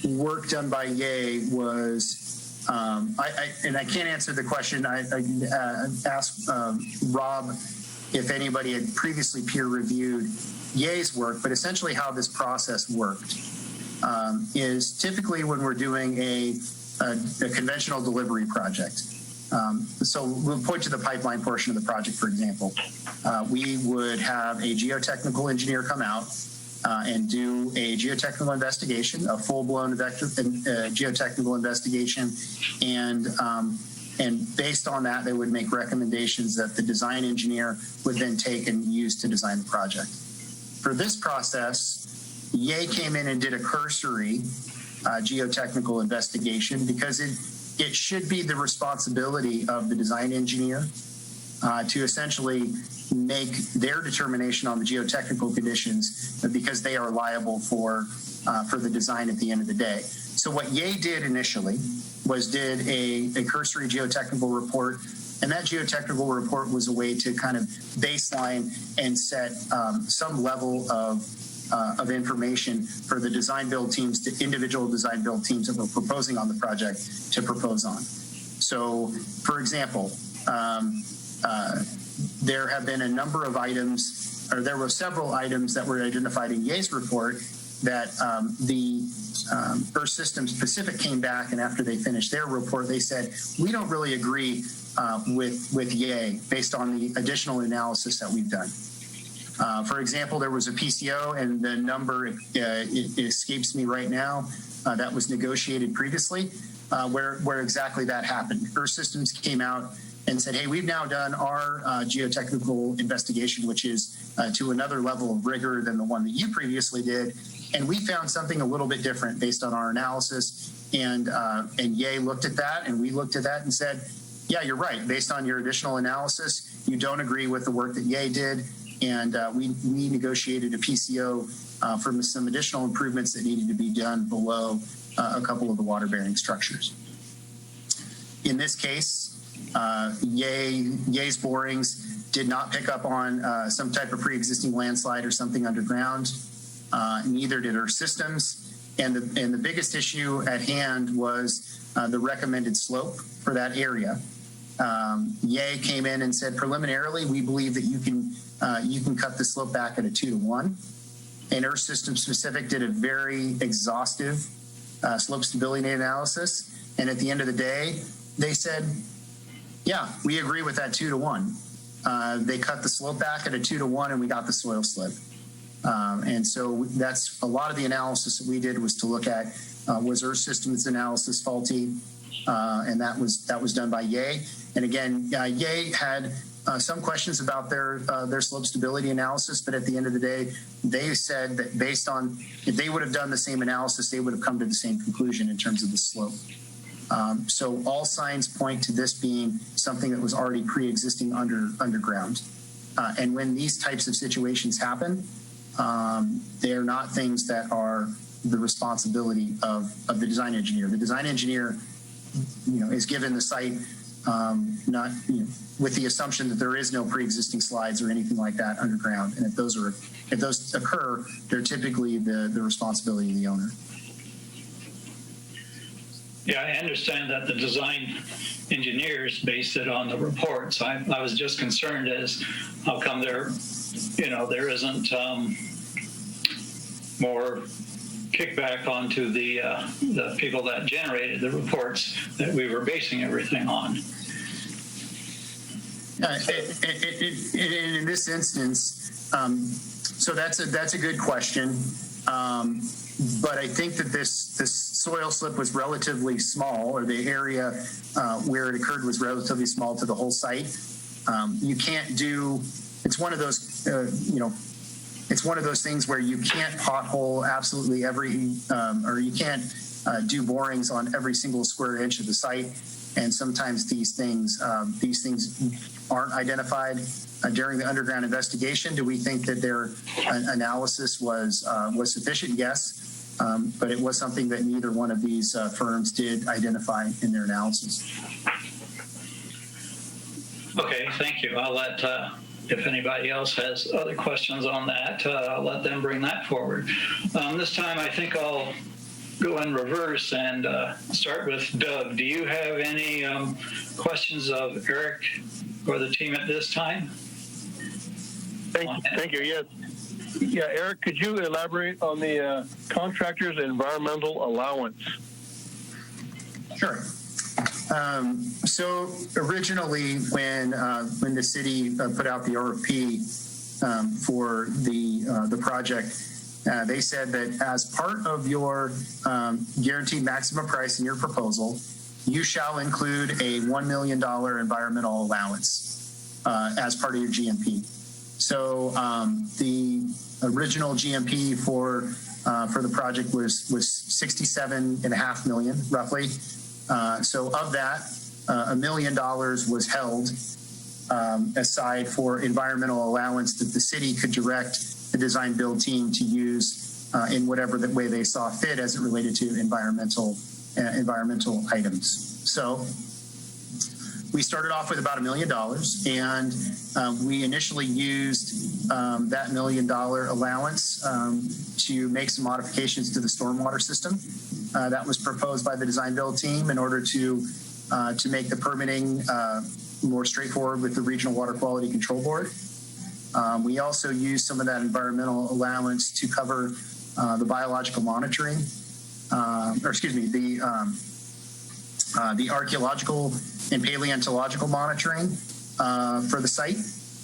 [SPEAKER 11] work done by Ye was, I can't answer the question. I asked Rob if anybody had previously peer reviewed Ye's work, but essentially how this process worked is typically when we're doing a conventional delivery project. So we'll point to the pipeline portion of the project, for example. We would have a geotechnical engineer come out and do a geotechnical investigation, a full-blown geotechnical investigation, and based on that, they would make recommendations that the design engineer would then take and use to design the project. For this process, Ye came in and did a cursory geotechnical investigation because it should be the responsibility of the design engineer to essentially make their determination on the geotechnical conditions because they are liable for the design at the end of the day. So what Ye did initially was did a cursory geotechnical report, and that geotechnical report was a way to kind of baseline and set some level of information for the design build teams, to individual design build teams that were proposing on the project to propose on. So, for example, there have been a number of items, or there were several items that were identified in Ye's report that the Earth Systems Pacific came back, and after they finished their report, they said, we don't really agree with Ye based on the additional analysis that we've done. For example, there was a PCO, and the number, it escapes me right now, that was negotiated previously, where exactly that happened. Earth Systems came out and said, hey, we've now done our geotechnical investigation, which is to another level of rigor than the one that you previously did, and we found something a little bit different based on our analysis. And Ye looked at that, and we looked at that and said, yeah, you're right. Based on your additional analysis, you don't agree with the work that Ye did, and we negotiated a PCO for some additional improvements that needed to be done below a couple of the water-bearing structures. In this case, Ye's borings did not pick up on some type of pre-existing landslide or something underground. Neither did Earth Systems. And the biggest issue at hand was the recommended slope for that area. Ye came in and said, preliminarily, we believe that you can cut the slope back at a 2-to-1. And Earth Systems Pacific did a very exhaustive slope stability analysis. And at the end of the day, they said, yeah, we agree with that 2-to-1. They cut the slope back at a 2-to-1, and we got the soil slip. And so that's a lot of the analysis that we did was to look at was Earth Systems analysis faulty, and that was done by Ye. And again, Ye had some questions about their slope stability analysis, but at the end of the day, they said that based on if they would have done the same analysis, they would have come to the same conclusion in terms of the slope. So all signs point to this being something that was already pre-existing underground. And when these types of situations happen, they're not things that are the responsibility of the design engineer. The design engineer, is given the site not with the assumption that there is no pre-existing slides or anything like that underground. And if those occur, they're typically the responsibility of the owner.
[SPEAKER 2] Yeah, I understand that the design engineers base it on the reports. I was just concerned as how come there isn't more kickback onto the people that generated the reports that we were basing everything on.
[SPEAKER 11] In this instance, So that's a good question. But I think that this soil slip was relatively small, or the area where it occurred was relatively small to the whole site. You can't do. It's one of those. It's one of those things where you can't pothole absolutely every, or you can't do borings on every single square inch of the site. And sometimes these things aren't identified during the underground investigation. Do we think that their analysis was sufficient? Yes. But it was something that neither one of these firms did identify in their analysis.
[SPEAKER 2] Okay, thank you. I'll let, if anybody else has other questions on that, I'll let them bring that forward. This time I think I'll go in reverse and start with Doug. Do you have any questions of Eric or the team at this time?
[SPEAKER 3] Thank you. Yes. Yeah, Eric, could you elaborate on the contractor's environmental allowance?
[SPEAKER 11] Sure. So originally, when the city put out the RFP for the project, they said that as part of your guaranteed maximum price in your proposal, you shall include a $1 million environmental allowance as part of your GMP. So the original GMP for the project was $67.5 million, roughly. So of that, $1 million was held aside for environmental allowance that the city could direct the design build team to use in whatever the way they saw fit as it related to environmental items. So we started off with about $1 million, and we initially used that $1 million allowance to make some modifications to the stormwater system. That was proposed by the design build team in order to make the permitting more straightforward with the Regional Water Quality Control Board. We also used some of that environmental allowance to cover the biological monitoring, the archaeological and paleontological monitoring for the site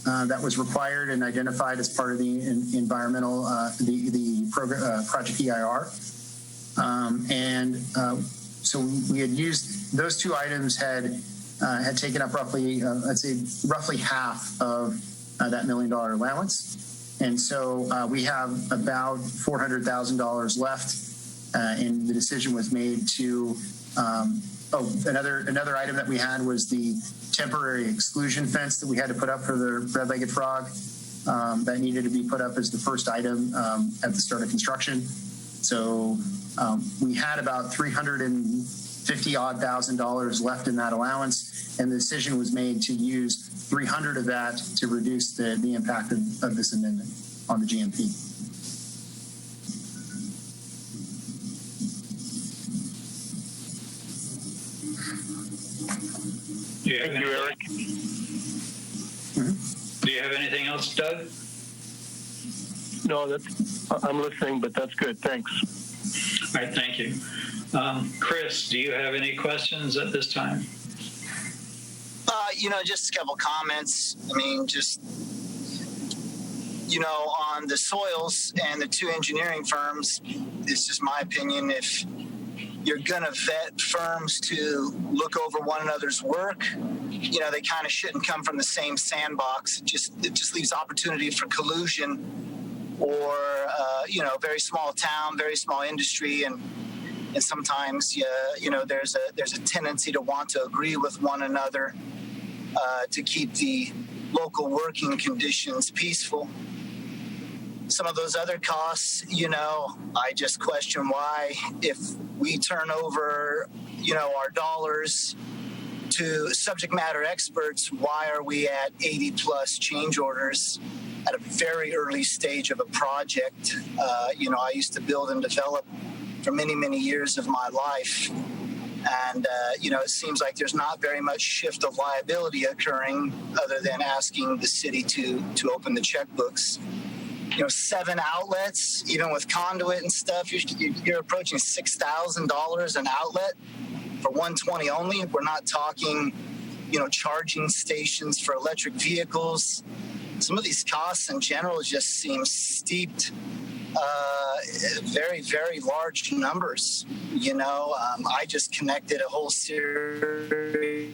[SPEAKER 11] that was required and identified as part of the environmental, the program, Project EIR. So we had used those two items had taken up roughly, I'd say roughly half of that $1 million allowance. And so we have about $400,000 left, and the decision was made to, another item that we had was the temporary exclusion fence that we had to put up for the red-legged frog. That needed to be put up as the first item at the start of construction. So we had about $350,000 left in that allowance, and the decision was made to use $300 of that to reduce the impact of this amendment on the GMP.
[SPEAKER 2] Thank you, Eric. Do you have anything else, Doug?
[SPEAKER 3] No, I'm listening, but that's good. Thanks.
[SPEAKER 2] All right, thank you. Chris, do you have any questions at this time?
[SPEAKER 12] Just a couple comments. I mean, just, on the soils and the two engineering firms, it's just my opinion, if you're going to vet firms to look over one another's work, they kind of shouldn't come from the same sandbox. It just leaves opportunity for collusion or, very small town, very small industry. And sometimes, there's a tendency to want to agree with one another to keep the local working conditions peaceful. Some of those other costs, I just question why, if we turn over, our dollars to subject matter experts, why are we at 80 plus change orders at a very early stage of a project? I used to build and develop for many, many years of my life. And, it seems like there's not very much shift of liability occurring other than asking the city to open the checkbooks. 7 outlets, even with conduit and stuff, you're approaching $6,000 an outlet for 120 only. We're not talking, charging stations for electric vehicles. Some of these costs in general just seem steeped, very, very large numbers. I just connected a whole series.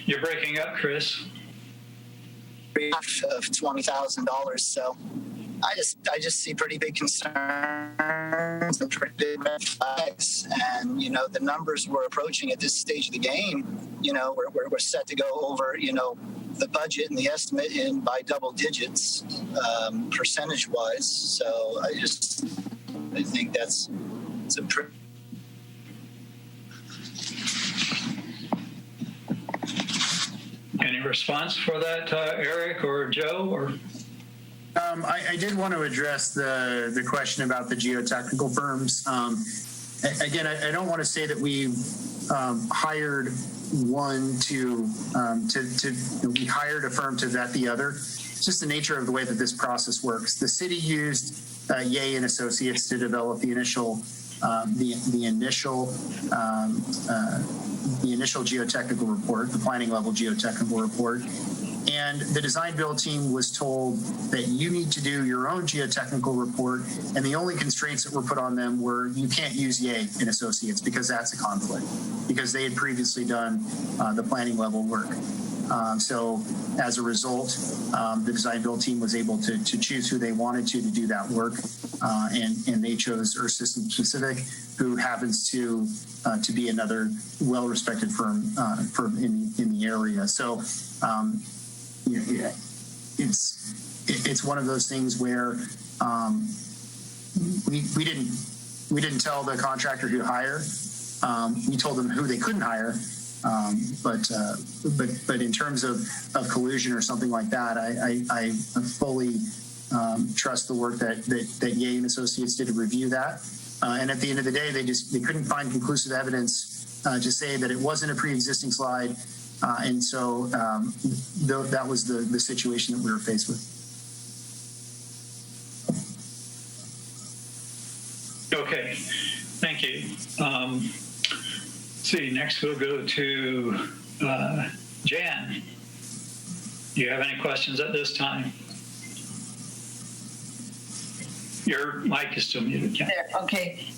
[SPEAKER 2] You're breaking up, Chris.
[SPEAKER 12] Of $20,000. So I just see pretty big concerns and pretty big red flags. And the numbers we're approaching at this stage of the game, we're set to go over the budget and the estimate by double digits percentage wise. So I think it's a pretty.
[SPEAKER 2] Any response for that, Eric or Joe? Or
[SPEAKER 11] I did want to address the question about the geotechnical firms. Again, I don't want to say that we hired one we hired a firm to vet the other. It's just the nature of the way that this process works. The city used Yeh and Associates to develop the initial geotechnical report, the planning level geotechnical report. And the design build team was told that you need to do your own geotechnical report. And the only constraints that were put on them were you can't use Yeh and Associates because that's a conflict, because they had previously done the planning level work. So as a result, the design build team was able to choose who they wanted to do that work. And they chose Earth Systems Pacific, who happens to be another well-respected firm in the area. So it's one of those things where we didn't tell the contractor who to hire. We told them who they couldn't hire. But in terms of collusion or something like that, I fully trust the work that Yeh and Associates did to review that. And at the end of the day, they couldn't find conclusive evidence to say that it wasn't a pre-existing slide. And so that was the situation that we were faced with.
[SPEAKER 2] Okay, thank you. See, next we'll go to Jan. Do you have any questions at this time? Your mic is still muted, Jan.
[SPEAKER 5] Okay.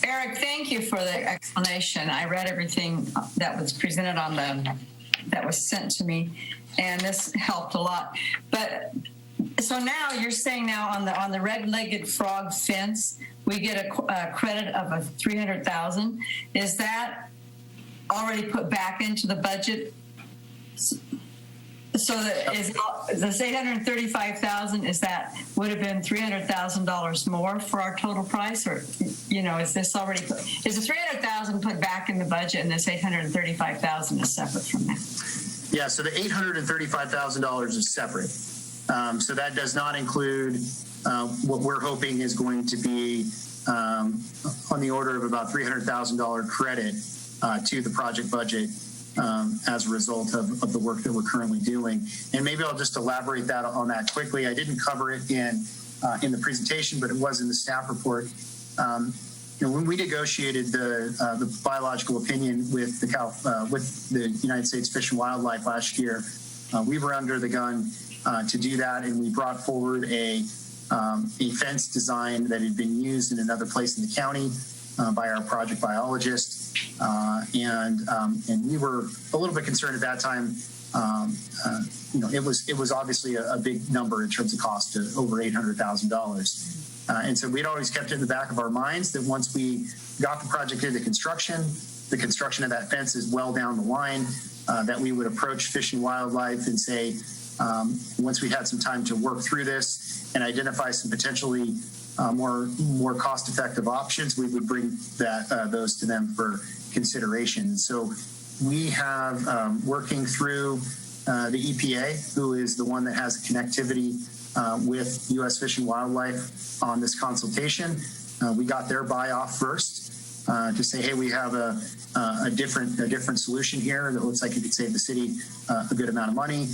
[SPEAKER 5] Eric, thank you for the explanation. I read everything that was presented that was sent to me, and this helped a lot. But so now you're saying on the red-legged frog fence, we get a credit of $300,000. Is that already put back into the budget? So that is this $835,000? Would have been $300,000 more for our total price, or is this already is the $300,000 put back in the budget, and this $835,000 is separate from that?
[SPEAKER 11] Yeah. So the $835,000 is separate. So that does not include what we're hoping is going to be on the order of about $300,000 credit to the project budget as a result of the work that we're currently doing. And maybe I'll just elaborate on that quickly. I didn't cover it in the presentation, but it was in the staff report. When we negotiated the biological opinion with the United States Fish and Wildlife last year, we were under the gun to do that, and we brought forward a fence design that had been used in another place in the county by our project biologist, and we were a little bit concerned at that time. It was obviously a big number in terms of cost, to over $800,000. And so we'd always kept it in the back of our minds that once we got the project into construction, the construction of that fence is well down the line, that we would approach Fish and Wildlife and say, once we had some time to work through this and identify some potentially more cost-effective options, we would bring those to them for consideration. So we have working through the EPA, who is the one that has connectivity with U.S. Fish and Wildlife on this consultation. We got their buy-off first, to say, hey, we have a different solution here that looks like it could save the city a good amount of money.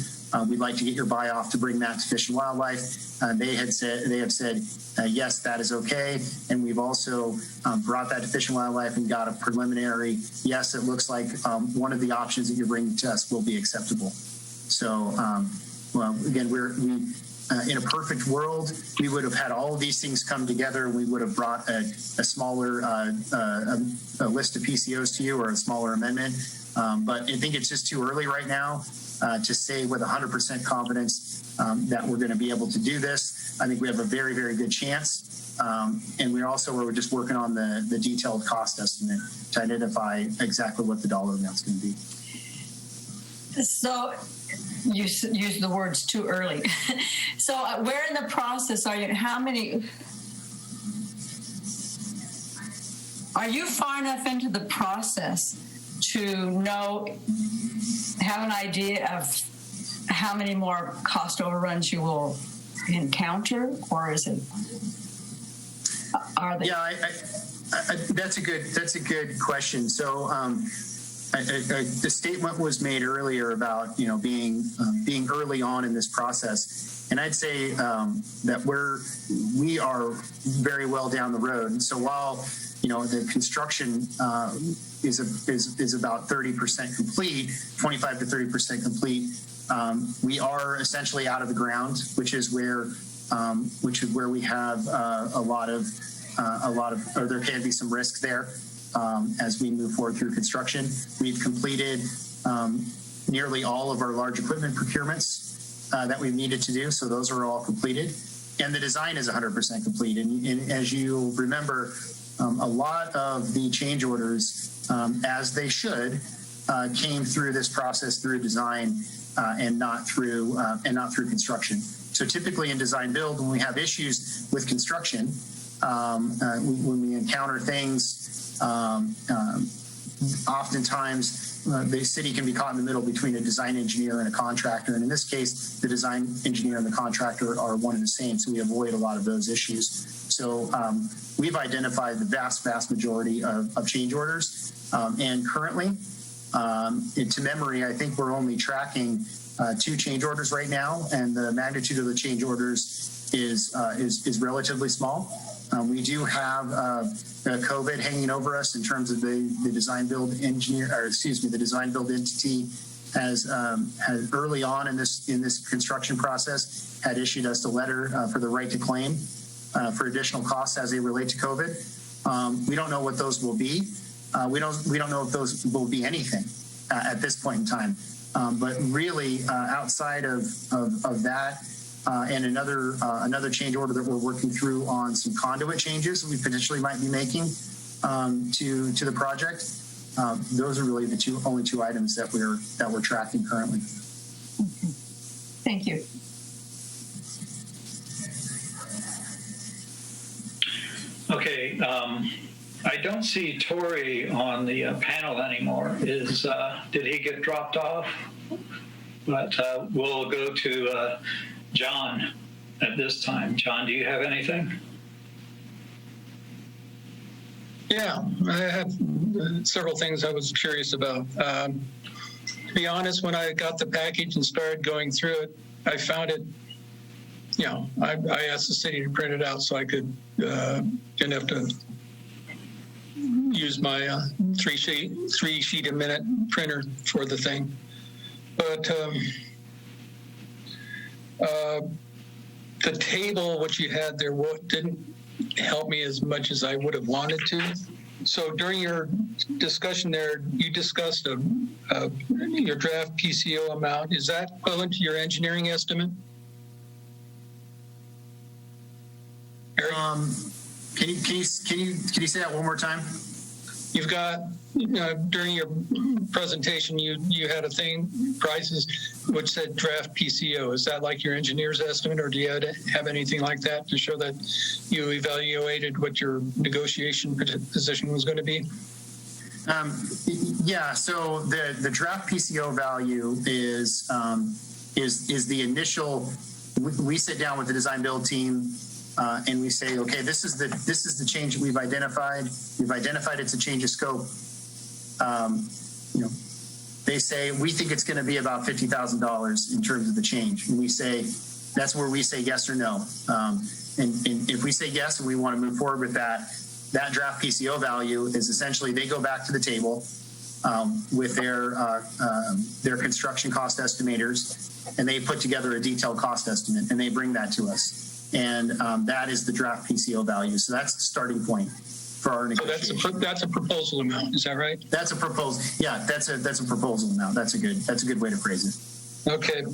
[SPEAKER 11] We'd like to get your buy-off to bring that to Fish and Wildlife. They have said yes, that is okay. And we've also brought that to Fish and Wildlife and got a preliminary yes. It looks like one of the options that you're bringing to us will be acceptable. So, well, again, we in a perfect world, we would have had all of these things come together. We would have brought a smaller a list of PCOs to you or a smaller amendment. But I think it's just too early right now to say with 100% confidence that we're going to be able to do this. I think we have a very, very good chance. And we're just working on the detailed cost estimate to identify exactly what the dollar amount's going to be.
[SPEAKER 5] So you use the words too early. So where in the process are you? Are you far enough into the process to have an idea of how many more cost overruns you will encounter, or is it? Are they?
[SPEAKER 11] Yeah, that's a good question. So. The statement was made earlier about being early on in this process, and I'd say that we are very well down the road. And so while the construction is about 30% complete, 25 to 30% complete, we are essentially out of the ground, which is where we have a lot of or there can be some risk there. As we move forward through construction, we've completed nearly all of our large equipment procurements that we've needed to do. So those are all completed, and the design is 100% complete. And as you remember, a lot of the change orders, as they should, came through this process through design and not through construction. So typically in design build, when we have issues with construction, when we encounter things. Oftentimes, the city can be caught in the middle between a design engineer and a contractor. And in this case, the design engineer and the contractor are one and the same. So we avoid a lot of those issues. So we've identified the vast majority of change orders. And currently, to memory, I think we're only tracking 2 change orders right now. And the magnitude of the change orders is relatively small. We do have COVID hanging over us in terms of the design build the design build entity has early on in this construction process had issued us a letter for the right to claim for additional costs as they relate to COVID. We don't know what those will be. We don't know if those will be anything at this point in time. But really, outside of that. And another change order that we're working through on some conduit changes that we potentially might be making to the project. Those are really the only two items that we're tracking currently.
[SPEAKER 5] Thank you.
[SPEAKER 2] Okay, I don't see Tori on the panel anymore. Did he get dropped off? But we'll go to John at this time. John, do you have anything?
[SPEAKER 7] Yeah, I have several things I was curious about. To be honest, when I got the package and started going through it, I found it, I asked the city to print it out so I could, didn't have to use my 3 sheet a minute printer for the thing. But the table, what you had there, didn't help me as much as I would have wanted to. So during your discussion there, you discussed your draft PCO amount. Is that equivalent to your engineering estimate? Eric?
[SPEAKER 11] Can you say that one more time?
[SPEAKER 7] You've got, during your presentation, you had a thing, prices, which said draft PCO. Is that like your engineer's estimate, or do you have anything like that to show that you evaluated what your negotiation position was going to be?
[SPEAKER 11] Yeah, so the draft PCO value is the initial. We sit down with the design build team and we say, okay, this is the change that we've identified. We've identified it's a change of scope. They say we think it's going to be about $50,000 in terms of the change, and we say that's where we say yes or no. And if we say yes and we want to move forward with that draft PCO value is essentially they go back to the table with their construction cost estimators, and they put together a detailed cost estimate, and they bring that to us. And that is the draft PCO value. So that's the starting point for our negotiation.
[SPEAKER 7] So that's a proposal amount, is that right?
[SPEAKER 11] That's a proposal. Yeah, that's a proposal amount. That's a good way to phrase it.
[SPEAKER 7] Okay.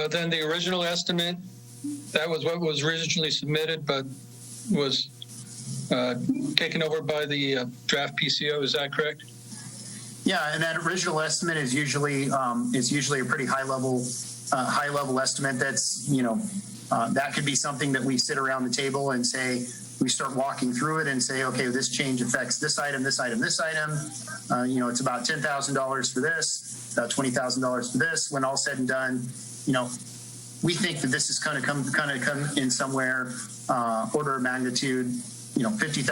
[SPEAKER 7] Then the original estimate, that was what was originally submitted, but was taken over by the draft PCO. Is that correct?
[SPEAKER 11] Yeah, and that original estimate is usually a pretty high level estimate. That's that could be something that we sit around the table and say, we start walking through it and say, okay, this change affects this item, this item, this item. It's about $10,000 for this, about $20,000 for this. When all said and done, we think that this is kind of come in somewhere order of magnitude, $50,000,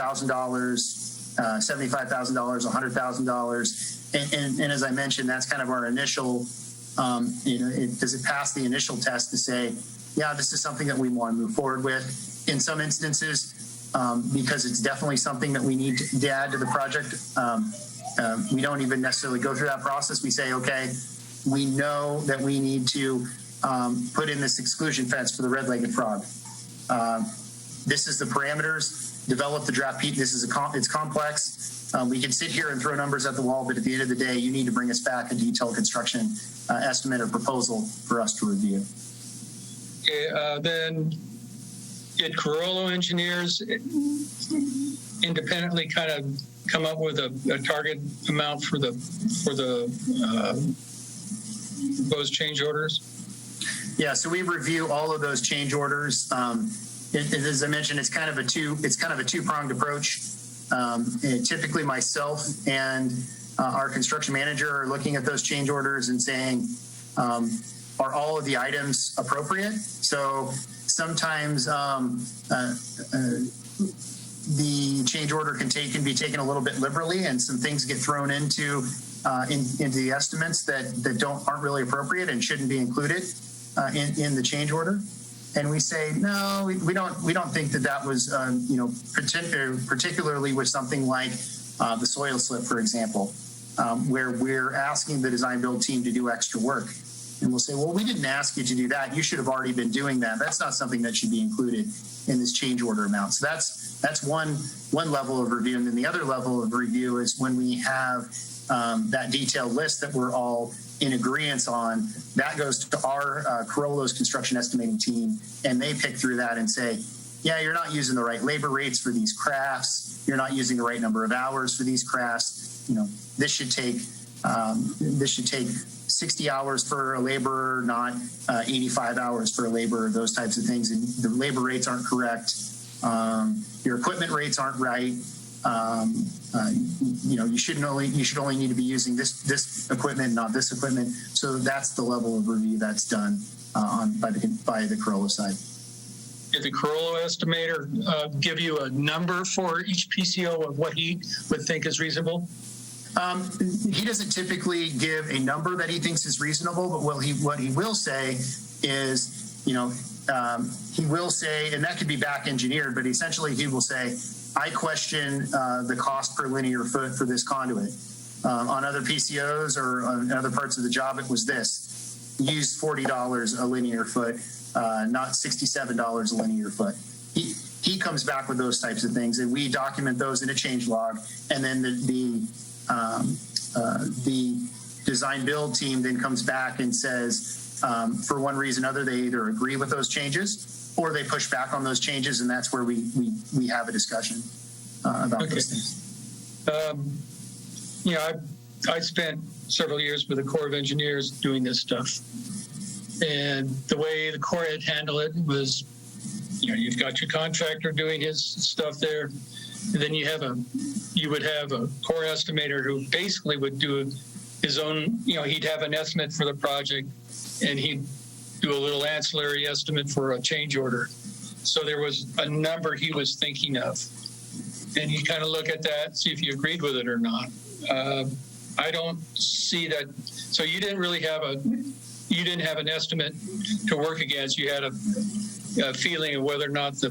[SPEAKER 11] $75,000, $100,000, and as I mentioned, that's kind of our initial. Does it pass the initial test to say, yeah, this is something that we want to move forward with? In some instances, because it's definitely something that we need to add to the project, we don't even necessarily go through that process. We say, okay, we know that we need to put in this exclusion fence for the red-legged frog. This is the parameters. Develop the draft. It's complex. We can sit here and throw numbers at the wall, but at the end of the day, you need to bring us back a detailed construction estimate or proposal for us to review.
[SPEAKER 7] Okay, then did Carollo engineers independently kind of come up with a target amount for the proposed change orders?
[SPEAKER 11] Yeah, so we review all of those change orders. As I mentioned, it's kind of a two-pronged approach. Typically, myself and our construction manager are looking at those change orders and saying, are all of the items appropriate? So sometimes the change order can be taken a little bit liberally, and some things get thrown into the estimates that aren't really appropriate and shouldn't be included in the change order. And we say, no, we don't think that was particularly with something like the soil slip, for example, where we're asking the design build team to do extra work. And we'll say, well, we didn't ask you to do that. You should have already been doing that. That's not something that should be included in this change order amount. So that's one level of review. And then the other level of review is when we have that detailed list that we're all in agreement on. That goes to our Carollo's construction estimating team, and they pick through that and say, yeah, you're not using the right labor rates for these crafts. You're not using the right number of hours for these crafts. This should take 60 hours for a laborer, not 85 hours for a laborer, those types of things. And the labor rates aren't correct. Your equipment rates aren't right. You should only need to be using this equipment, not this equipment. So that's the level of review that's done by the Carollo side.
[SPEAKER 7] Did the Carollo estimator give you a number for each PCO of what he would think is reasonable?
[SPEAKER 11] He doesn't typically give a number that he thinks is reasonable, but what he will say is, he will say, and that could be back engineered, but essentially he will say, I question the cost per linear foot for this conduit. On other PCOs or on other parts of the job, it was this. Used $40 a linear foot, not $67 a linear foot. He comes back with those types of things, and we document those in a change log, and then the design build team then comes back and says, for one reason or other, they either agree with those changes or they push back on those changes, and that's where we have a discussion about those things.
[SPEAKER 7] I spent several years with the Corps of Engineers doing this stuff, and the way the Corps had handled it was, you've got your contractor doing his stuff there, and then you would have a Corps estimator who basically would do his own, he'd have an estimate for the project, and he'd do a little ancillary estimate for a change order. So there was a number he was thinking of. And you kind of look at that, see if you agreed with it or not. I don't see that. So you didn't really have an estimate to work against. You had a feeling of whether or not the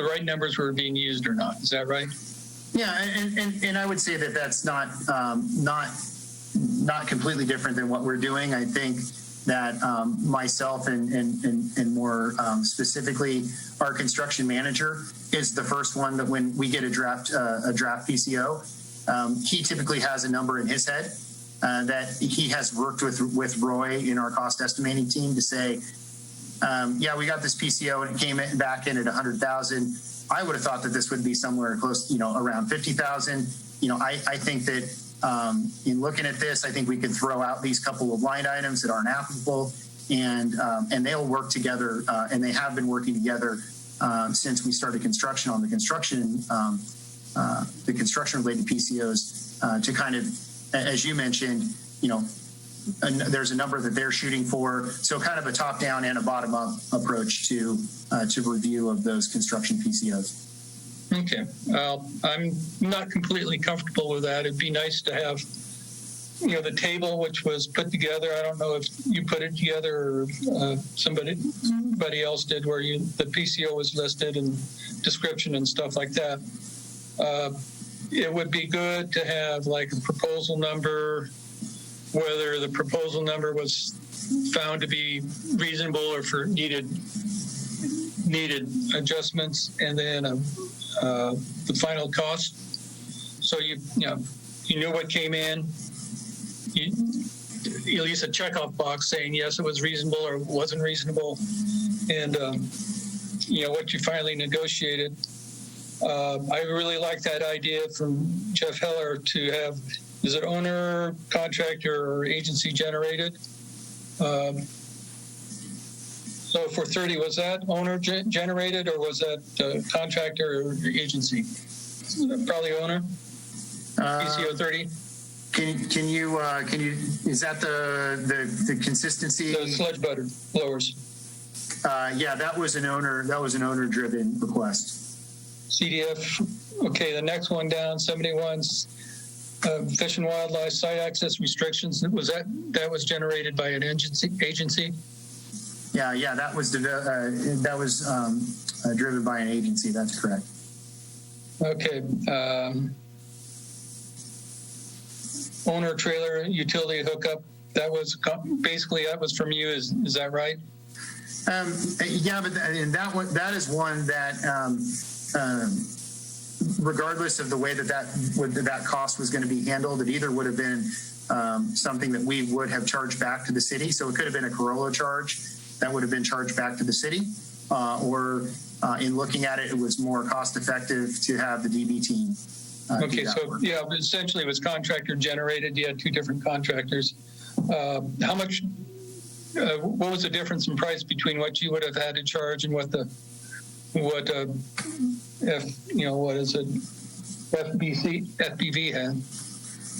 [SPEAKER 7] right numbers were being used or not. Is that right?
[SPEAKER 11] Yeah, and I would say that that's not completely different than what we're doing. I think that myself and more specifically our construction manager is the first one that when we get a draft PCO, he typically has a number in his head that he has worked with Roy in our cost estimating team to say, yeah, we got this PCO and it came back in at 100,000. I would have thought that this would be somewhere close, around 50,000. I think that in looking at this, I think we can throw out these couple of line items that aren't applicable, and they'll work together, and they have been working together since we started construction on the construction related PCOs to kind of, as you mentioned, there's a number that they're shooting for. So kind of a top down and a bottom up approach to review of those construction PCOs.
[SPEAKER 7] Okay. Well, I'm not completely comfortable with that. It'd be nice to have, the table which was put together. I don't know if you put it together or somebody else did, where the PCO was listed and description and stuff like that. It would be good to have like a proposal number, whether the proposal number was found to be reasonable or for needed adjustments, and then the final cost. So you knew what came in. You at least a checkoff box saying yes, it was reasonable or wasn't reasonable, and what you finally negotiated. I really like that idea from Jeff Heller to have, is it owner, contractor, or agency generated? So for 30, was that owner generated, or was that contractor or agency? Probably owner. PCO 30.
[SPEAKER 11] Can you is that the consistency?
[SPEAKER 7] The sludge butter blowers.
[SPEAKER 11] Yeah, that was an owner driven request.
[SPEAKER 7] CDF. Okay, the next one down, 71's Fish and Wildlife site access restrictions. That was generated by an agency?
[SPEAKER 11] Yeah, that was driven by an agency. That's correct.
[SPEAKER 7] Okay. Owner trailer utility hookup. That was from you. Is that right?
[SPEAKER 11] Yeah, but that is one that. Regardless of the way that cost was going to be handled, it either would have been something that we would have charged back to the city. So it could have been a Corolla charge that would have been charged back to the city, or in looking at it, it was more cost effective to have the DB team.
[SPEAKER 7] Okay, so work. Yeah, essentially it was contractor generated. You had two different contractors. How much? What was the difference in price between what you would have had to charge and what is it? FBV had?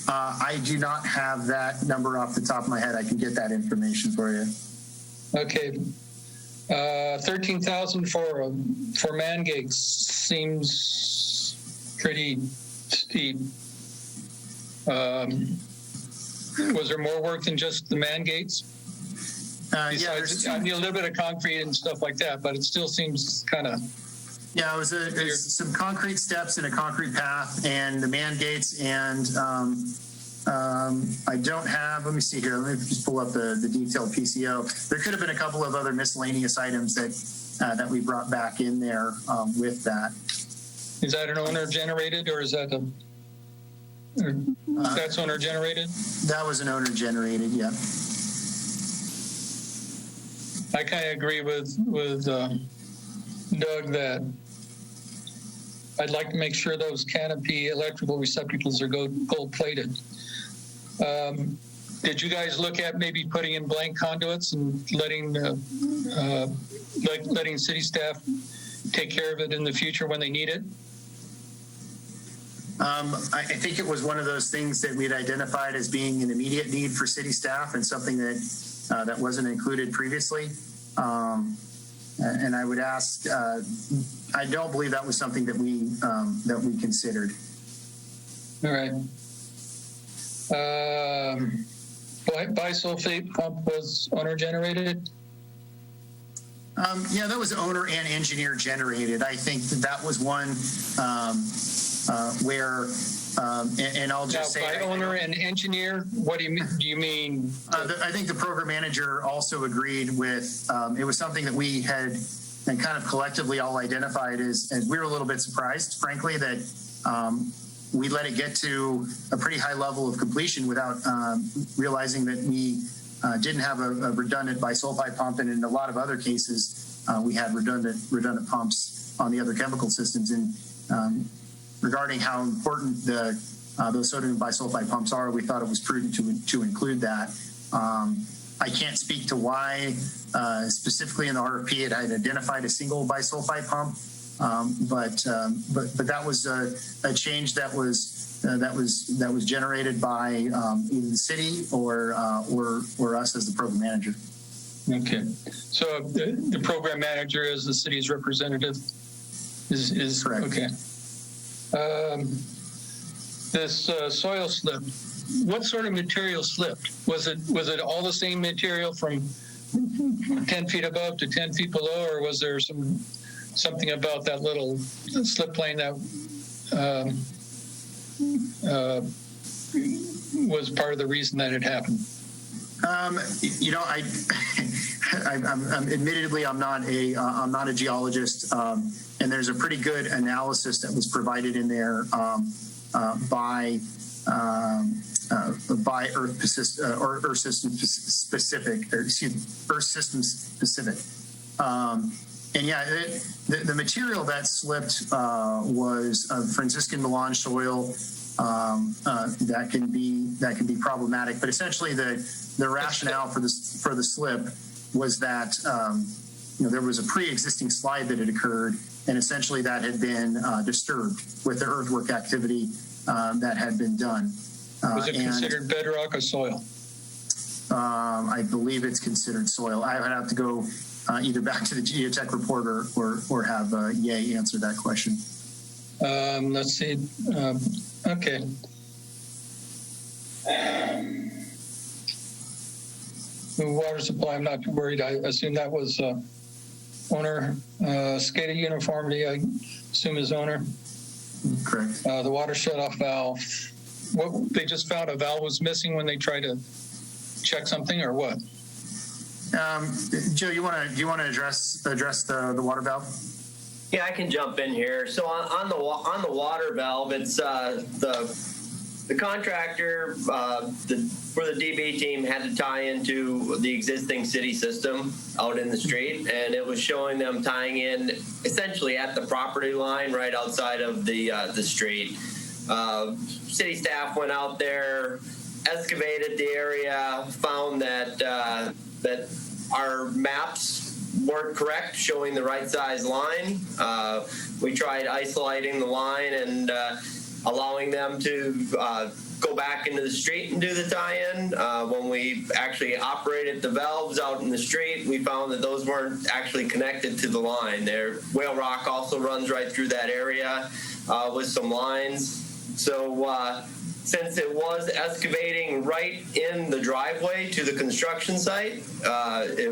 [SPEAKER 11] I do not have that number off the top of my head. I can get that information for you.
[SPEAKER 7] Okay. 13,000 for man gigs seems pretty steep. Was there more work than just the man gates? Besides, I need a little bit of concrete and stuff like that, but it still seems kind of.
[SPEAKER 11] Yeah, it was some concrete steps and a concrete path and the man gates, and I don't have, let me see here, let me just pull up the detailed PCO. There could have been a couple of other miscellaneous items that we brought back in there with that.
[SPEAKER 7] Is that an owner generated, or is that that's owner generated?
[SPEAKER 11] That was an owner generated, yeah.
[SPEAKER 7] I kind of agree with Doug that I'd like to make sure those canopy electrical receptacles are gold plated. Did you guys look at maybe putting in blank conduits and letting city staff take care of it in the future when they need it?
[SPEAKER 11] I think it was one of those things that we'd identified as being an immediate need for city staff and something that wasn't included previously. And I would ask, I don't believe that was something that we considered.
[SPEAKER 7] All right. Bisulfate pump was owner generated?
[SPEAKER 11] Yeah, that was owner and engineer generated. I think that was one where, and I'll just
[SPEAKER 7] now,
[SPEAKER 11] say,
[SPEAKER 7] by owner and engineer, what do you mean? Do you mean?
[SPEAKER 11] I think the program manager also agreed with. It was something that we had and kind of collectively all identified as we were a little bit surprised, frankly, that we let it get to a pretty high level of completion without realizing that we didn't have a redundant bisulfite pump, and in a lot of other cases, we had redundant pumps on the other chemical systems. And regarding how important those sodium bisulfite pumps are, we thought it was prudent to include that. I can't speak to why specifically in the RFP it had identified a single bisulfite pump, but that was a change that was generated by either the city or us as the program manager.
[SPEAKER 7] Okay, so the program manager is the city's representative. Is
[SPEAKER 11] correct?
[SPEAKER 7] Okay. This soil slip. What sort of material slipped? Was it all the same material from 10 feet above to 10 feet below, or was there something about that little slip plane that was part of the reason that it happened?
[SPEAKER 11] I'm admittedly I'm not a geologist, and there's a pretty good analysis that was provided in there by Earth System specific. And yeah, the material that slipped was Franciscan melange soil that can be problematic. But essentially, the rationale for the slip was that there was a pre-existing slide that had occurred, and essentially that had been disturbed with the earthwork activity that had been done.
[SPEAKER 7] Was it considered bedrock or soil?
[SPEAKER 11] I believe it's considered soil. I would have to go either back to the geotech report or have Ye answer that question.
[SPEAKER 7] Let's see. Okay. The water supply, I'm not too worried. I assume that was owner. SCADA uniformity, I assume is owner.
[SPEAKER 11] Correct.
[SPEAKER 7] The water shut-off valve. What, they just found a valve was missing when they tried to check something, or what?
[SPEAKER 11] Joe, do you want to address the water valve?
[SPEAKER 6] Yeah, I can jump in here. So on the water valve, it's the contractor for the DB team had to tie into the existing city system out in the street, and it was showing them tying in essentially at the property line right outside of the street. City staff went out there, excavated the area, found that that our maps weren't correct, showing the right size line. We tried isolating the line and allowing them to go back into the street and do the tie-in. When we actually operated the valves out in the street, we found that those weren't actually connected to the line. Whale rock also runs right through that area with some lines. So since it was excavating right in the driveway to the construction site,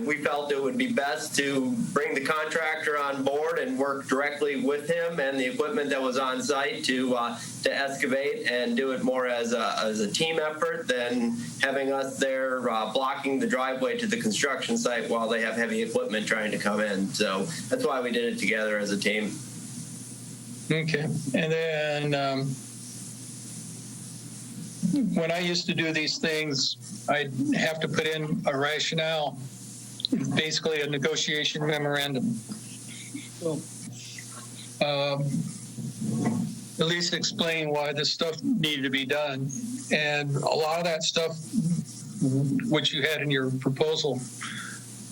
[SPEAKER 6] we felt it would be best to bring the contractor on board and work directly with him and the equipment that was on site to excavate and do it more as a team effort than having us there blocking the driveway to the construction site while they have heavy equipment trying to come in. So that's why we did it together as a team.
[SPEAKER 7] Okay, and then when I used to do these things, I'd have to put in a rationale, basically a negotiation memorandum. At least explain why this stuff needed to be done. And a lot of that stuff, which you had in your proposal,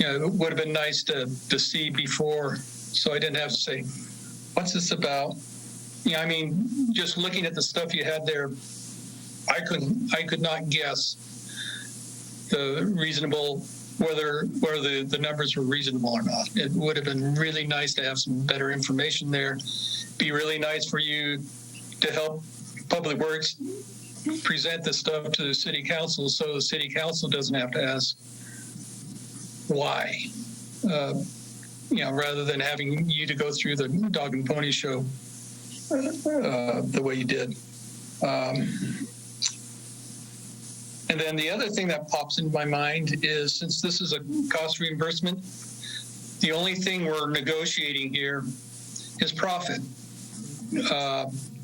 [SPEAKER 7] it would have been nice to see before, so I didn't have to say, what's this about? I mean, just looking at the stuff you had there, I could not guess the reasonable whether the numbers were reasonable or not. It would have been really nice to have some better information there. Be really nice for you to help Public Works present this stuff to the city council, so the city council doesn't have to ask why. Rather than having you to go through the dog and pony show the way you did. And then the other thing that pops into my mind is, since this is a cost reimbursement, the only thing we're negotiating here is profit.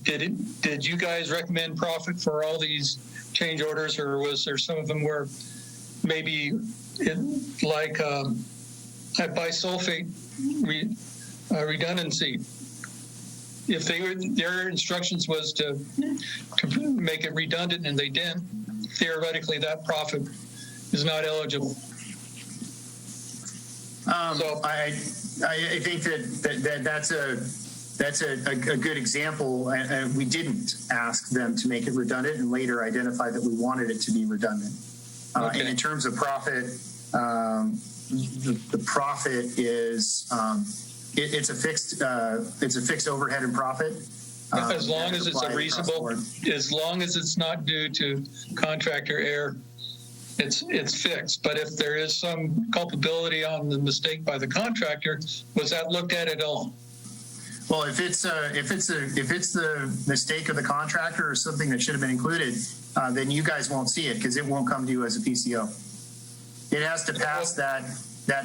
[SPEAKER 7] Did you guys recommend profit for all these change orders, or was there some of them where maybe like at bisulfate redundancy? If their instructions was to make it redundant and they didn't, theoretically that profit is not eligible.
[SPEAKER 11] I think that's a good example. And we didn't ask them to make it redundant, and later identified that we wanted it to be redundant.
[SPEAKER 7] Okay.
[SPEAKER 11] And in terms of profit, the profit is it's a fixed overhead and profit.
[SPEAKER 7] As long as it's a reasonable, as long as it's not due to contractor error, it's fixed. But if there is some culpability on the mistake by the contractor, was that looked at all?
[SPEAKER 11] Well, if it's the mistake of the contractor or something that should have been included, then you guys won't see it because it won't come to you as a PCO. It has to pass that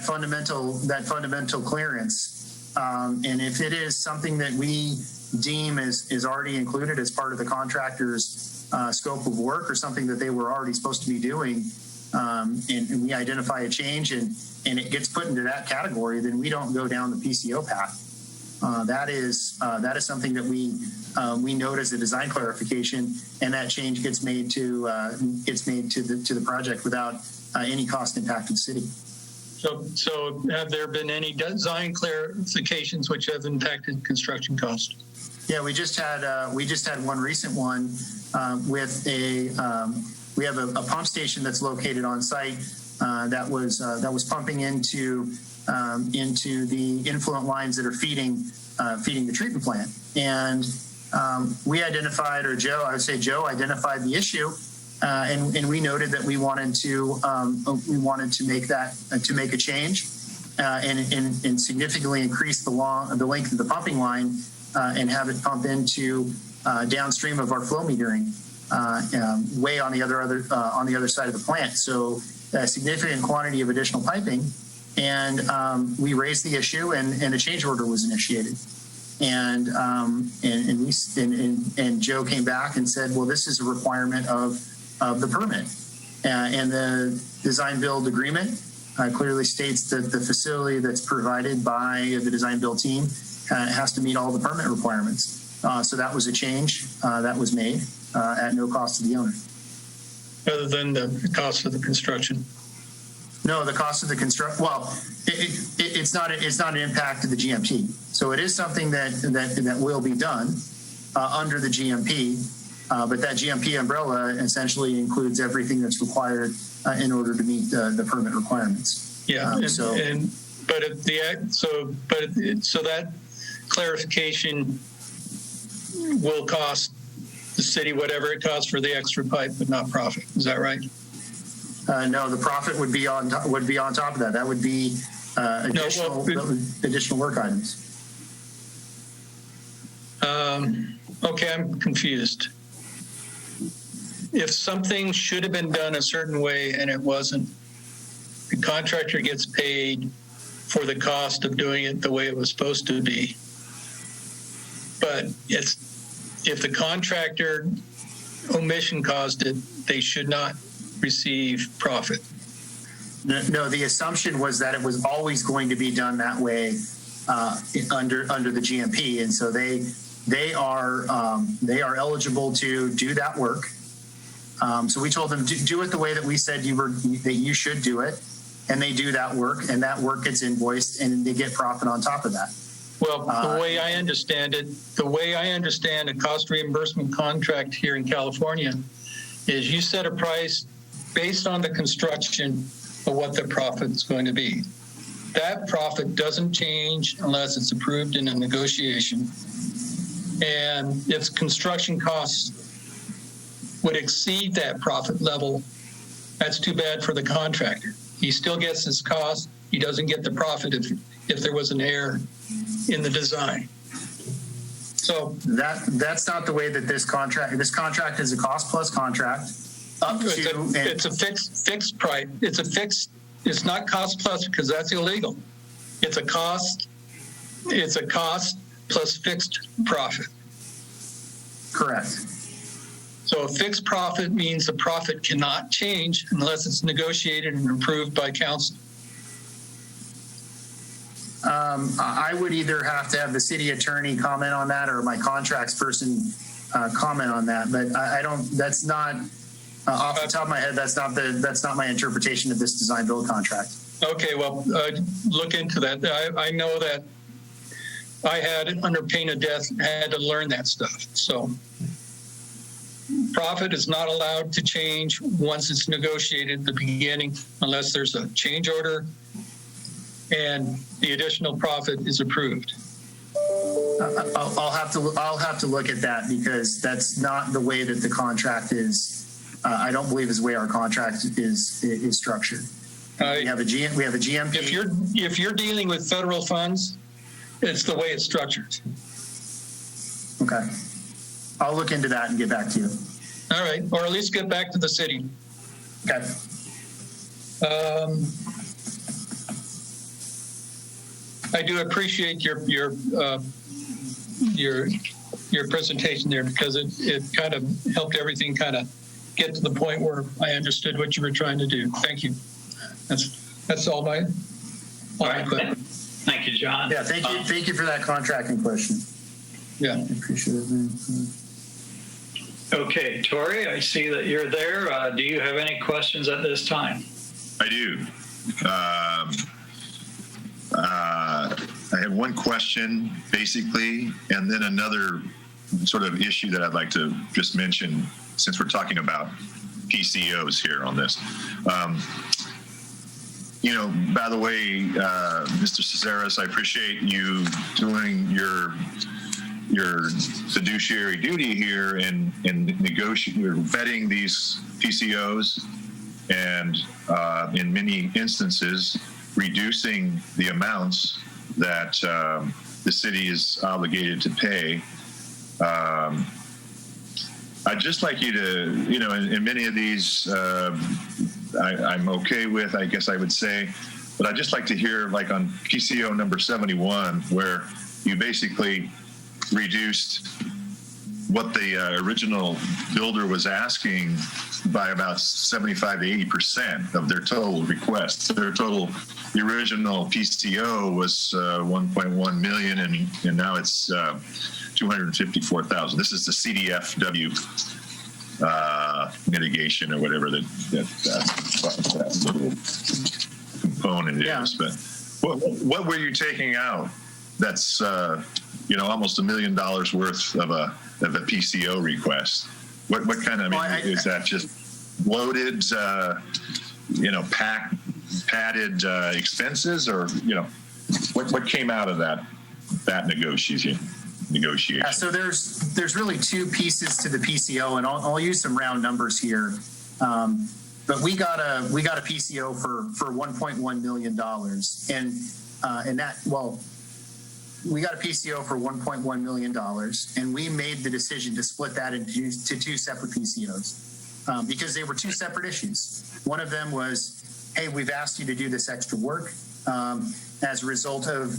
[SPEAKER 11] fundamental clearance, and if it is something that we deem is already included as part of the contractor's scope of work, or something that they were already supposed to be doing, and we identify a change and it gets put into that category, then we don't go down the PCO path. That is something that we note as a design clarification, and that change gets made to the project without any cost impact to the city.
[SPEAKER 7] So have there been any design clarifications which have impacted construction cost?
[SPEAKER 11] Yeah, we just had one recent one with we have a pump station that's located on site that was pumping into the influent lines that are feeding the treatment plant. And we identified, or Joe identified the issue, and we noted that we wanted to make a change and significantly increase the length of the pumping line and have it pump into downstream of our flow metering, way on the other side of the plant. So a significant quantity of additional piping. And we raised the issue, and a change order was initiated. And Joe came back and said, "Well, this is a requirement of the permit." And the design build agreement clearly states that the facility that's provided by the design build team has to meet all the permit requirements. So that was a change that was made at no cost to the owner.
[SPEAKER 7] Other than the cost of the construction.
[SPEAKER 11] No, the cost of the construction. Well, it's not an impact to the GMP. So it is something that will be done under the GMP, but that GMP umbrella essentially includes everything that's required in order to meet the permit requirements.
[SPEAKER 7] Yeah, so that clarification will cost the city whatever it costs for the extra pipe, but not profit. Is that right?
[SPEAKER 11] No, the profit would be on top of that. That would be additional work items.
[SPEAKER 7] Okay, I'm confused. If something should have been done a certain way and it wasn't, the contractor gets paid for the cost of doing it the way it was supposed to be. But if the contractor omission caused it, they should not receive profit.
[SPEAKER 11] No, the assumption was that it was always going to be done that way under the GMP, and so they are eligible to do that work. So we told them do it the way that we said that you should do it, and they do that work, and that work gets invoiced, and they get profit on top of that.
[SPEAKER 7] Well, the way I understand a cost reimbursement contract here in California is you set a price based on the construction of what the profit's going to be. That profit doesn't change unless it's approved in a negotiation. And if construction costs would exceed that profit level, that's too bad for the contractor. He still gets his cost. He doesn't get the profit if there was an error in the design. So
[SPEAKER 11] that's not the way that this contract is a cost plus contract.
[SPEAKER 7] It's a fixed price. It's not cost plus because that's illegal. It's a cost plus fixed profit.
[SPEAKER 11] Correct.
[SPEAKER 7] So a fixed profit means the profit cannot change unless it's negotiated and approved by council.
[SPEAKER 11] I would either have to have the city attorney comment on that or my contracts person comment on that, but I don't. That's not off the top of my head. That's not my interpretation of this design build contract.
[SPEAKER 7] Okay, well, look into that. I know that I had, under pain of death, had to learn that stuff. So profit is not allowed to change once it's negotiated at the beginning, unless there's a change order and the additional profit is approved.
[SPEAKER 11] I'll have to look at that because that's not the way that the contract is. I don't believe is the way our contract is structured. We have a GMP.
[SPEAKER 7] If you're dealing with federal funds, it's the way it's structured.
[SPEAKER 11] Okay, I'll look into that and get back to you.
[SPEAKER 7] All right, or at least get back to the city.
[SPEAKER 11] Okay.
[SPEAKER 7] I do appreciate your presentation there because it kind of helped everything kind of get to the point where I understood what you were trying to do. Thank you. That's all my question.
[SPEAKER 2] Thank you, John.
[SPEAKER 11] Yeah, thank you for that contracting question.
[SPEAKER 7] Yeah,
[SPEAKER 11] I appreciate it, man.
[SPEAKER 2] Okay, Tori, I see that you're there. Do you have any questions at this time?
[SPEAKER 4] I do. I have one question, basically, and then another sort of issue that I'd like to just mention since we're talking about PCOs here on this. By the way, Mr. Caceres, I appreciate you doing your fiduciary duty here in vetting these PCOs and in many instances reducing the amounts that the city is obligated to pay. I'd just like you to, in many of these, I'm okay with, I guess I would say, but I'd just like to hear, like on PCO number 71, where you basically reduced what the original builder was asking by about 75 to 80% of their total requests. The original PCO was 1.1 million, and now it's 254,000. This is the CDFW mitigation or whatever that little component is. But what were you taking out? That's almost $1 million worth of a PCO request. What kind of is that? Just loaded, padded expenses, or what came out of that negotiation? Yeah,
[SPEAKER 11] so there's really two pieces to the PCO, and I'll use some round numbers here. But we got a PCO for $1.1 million, we got a PCO for $1.1 million, and we made the decision to split that into two separate PCOs because they were two separate issues. One of them was, hey, we've asked you to do this extra work as a result of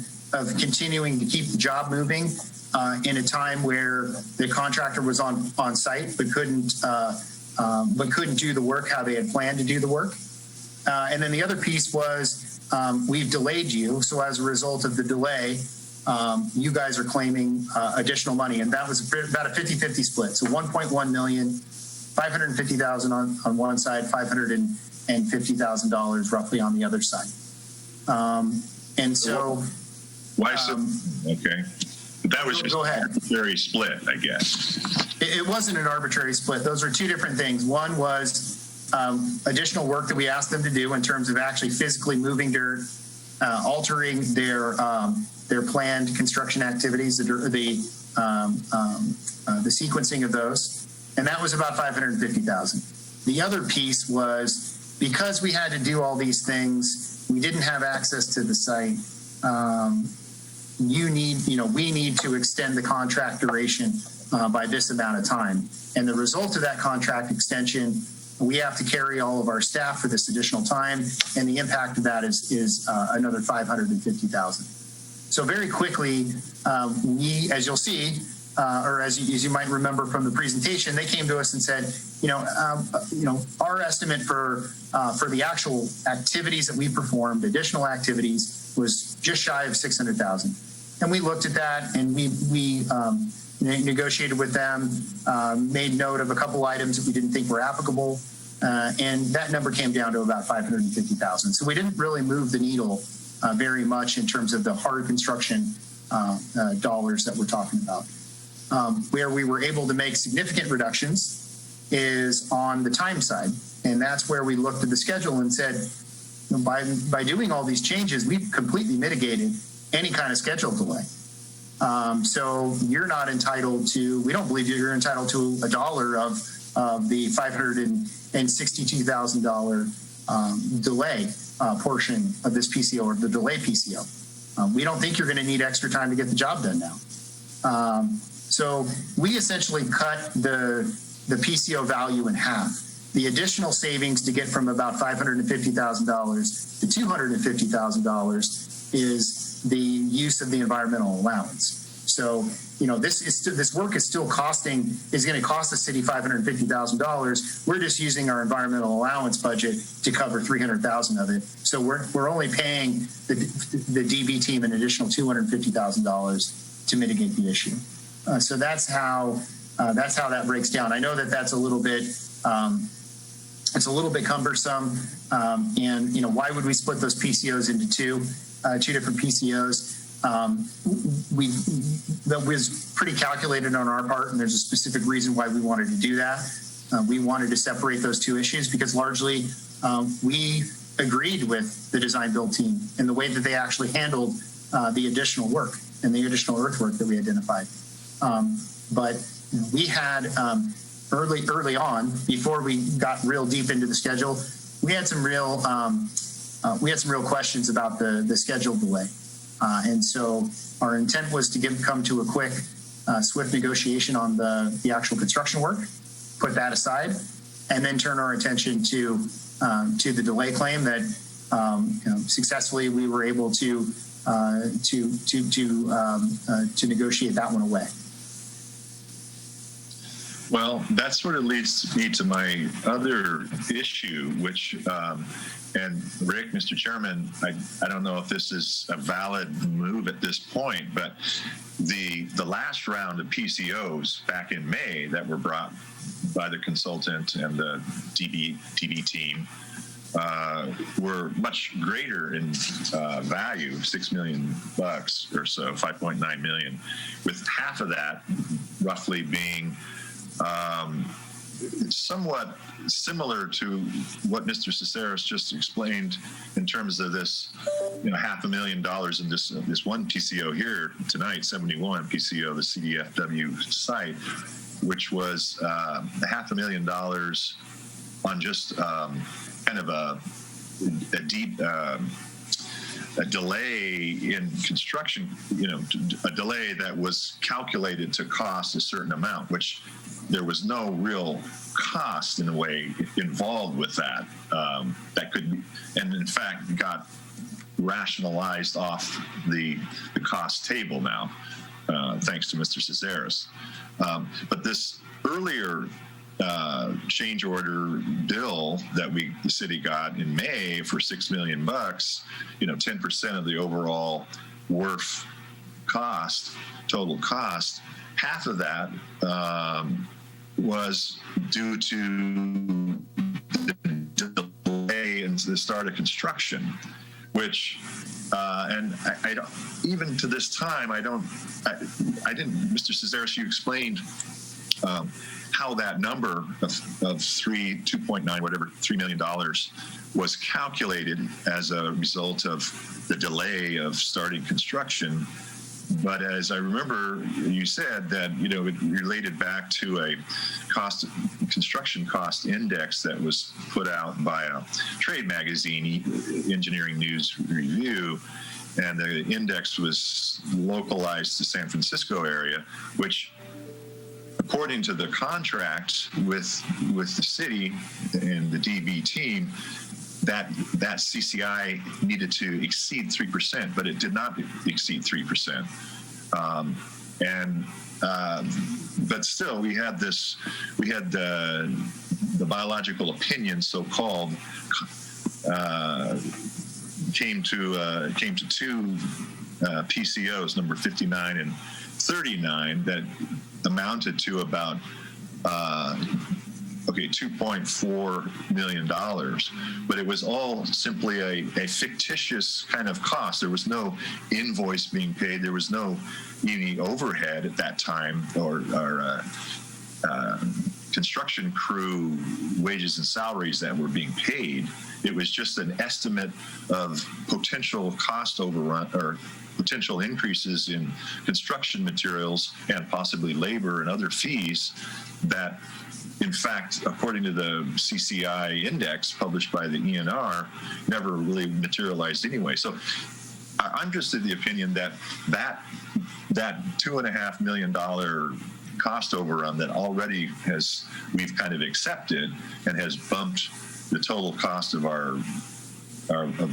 [SPEAKER 11] continuing to keep the job moving in a time where the contractor was on site but couldn't do the work how they had planned to do the work. And then the other piece was we've delayed you, so as a result of the delay, you guys are claiming additional money, and that was about a 50-50 split. So 1.1 million, 550,000 on one side, $550,000 roughly on the other side. And so,
[SPEAKER 4] why so? Okay, but that was just
[SPEAKER 11] go ahead.
[SPEAKER 4] Very split, I guess.
[SPEAKER 11] It wasn't an arbitrary split. Those are two different things. One was additional work that we asked them to do in terms of actually physically moving dirt, altering their planned construction activities, the sequencing of those, and that was about $550,000. The other piece was because we had to do all these things, we didn't have access to the site. We need to extend the contract duration by this amount of time, and the result of that contract extension, we have to carry all of our staff for this additional time, and the impact of that is another $550,000. So very quickly, we, as you'll see, or as you might remember from the presentation, they came to us and said, our estimate for the actual activities that we performed, additional activities, was just shy of $600,000. And we looked at that, and we negotiated with them, made note of a couple items that we didn't think were applicable, and that number came down to about $550,000. So we didn't really move the needle very much in terms of the hard construction dollars that we're talking about. Where we were able to make significant reductions is on the time side, and that's where we looked at the schedule and said, by doing all these changes, we've completely mitigated any kind of schedule delay. So you're not entitled to, we don't believe you're entitled to a dollar of the $562,000 delay portion of this PCO, or the delay PCO. We don't think you're going to need extra time to get the job done now. So we essentially cut the PCO value in half. The additional savings to get from about $550,000 to $250,000 is the use of the environmental allowance. So, this work is still going to cost the city $550,000. We're just using our environmental allowance budget to cover $300,000 of it. So we're only paying the DB team an additional $250,000 to mitigate the issue. So that's how that breaks down. I know that's a little bit cumbersome, and why would we split those PCOs into two different PCOs? That was pretty calculated on our part, and there's a specific reason why we wanted to do that. We wanted to separate those two issues because largely we agreed with the design build team in the way that they actually handled the additional work and the additional earthwork that we identified. But we had early on, before we got real deep into the schedule, we had some real questions about the schedule delay. And so our intent was to come to a quick, swift negotiation on the actual construction work, put that aside, and then turn our attention to the delay claim that successfully we were able to negotiate that one away.
[SPEAKER 4] Well, that sort of leads me to my other issue, which, and Rick, Mr. Chairman, I don't know if this is a valid move at this point, but the last round of PCOs back in May that were brought by the consultant and the DB team were much greater in value, $6 million or so, 5.9 million, with half of that roughly being somewhat similar to what Mr. Caceres just explained in terms of this, $500,000 in this one PCO here tonight, 71 PCO, the CDFW site, which was $500,000 on just kind of a deep a delay in construction, a delay that was calculated to cost a certain amount, which there was no real cost in a way involved with that. That could be, and in fact got rationalized off the cost table now, thanks to Mr. Caceres. But this earlier change order bill that the city got in May for $6 million, 10% of the overall WRF cost, total cost, half of that was due to the delay in the start of construction, which and I don't, even to this time, I didn't, Mr. Caceres, you explained how that number of $2.9 million was calculated as a result of the delay of starting construction. But as I remember, you said that, you know, it related back to a construction cost index that was put out by a trade magazine, Engineering News Review, and the index was localized to San Francisco area, which, according to the contract with the city and the DB team, that CCI needed to exceed 3%, but it did not exceed 3%. But still, we had the biological opinion, so-called, came to two PCOs, number 59 and 39, that amounted to about $2.4 million, but it was all simply a fictitious kind of cost. There was no invoice being paid. There was no any overhead at that time, or construction crew wages and salaries that were being paid. It was just an estimate of potential cost overrun or potential increases in construction materials and possibly labor and other fees that, in fact, according to the CCI index published by the ENR, never really materialized anyway. So I'm just of the opinion that $2.5 million cost overrun that already we've kind of accepted and has bumped the total cost of of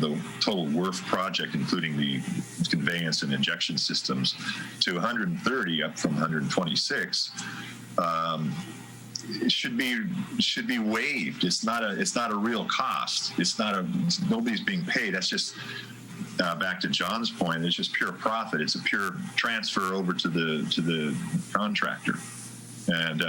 [SPEAKER 4] the total WRF project, including the conveyance and injection systems, to 130 up from 126. It should be waived. It's not a real cost. Nobody's being paid. That's just back to John's point. It's just pure profit. It's a pure transfer over to the contractor. And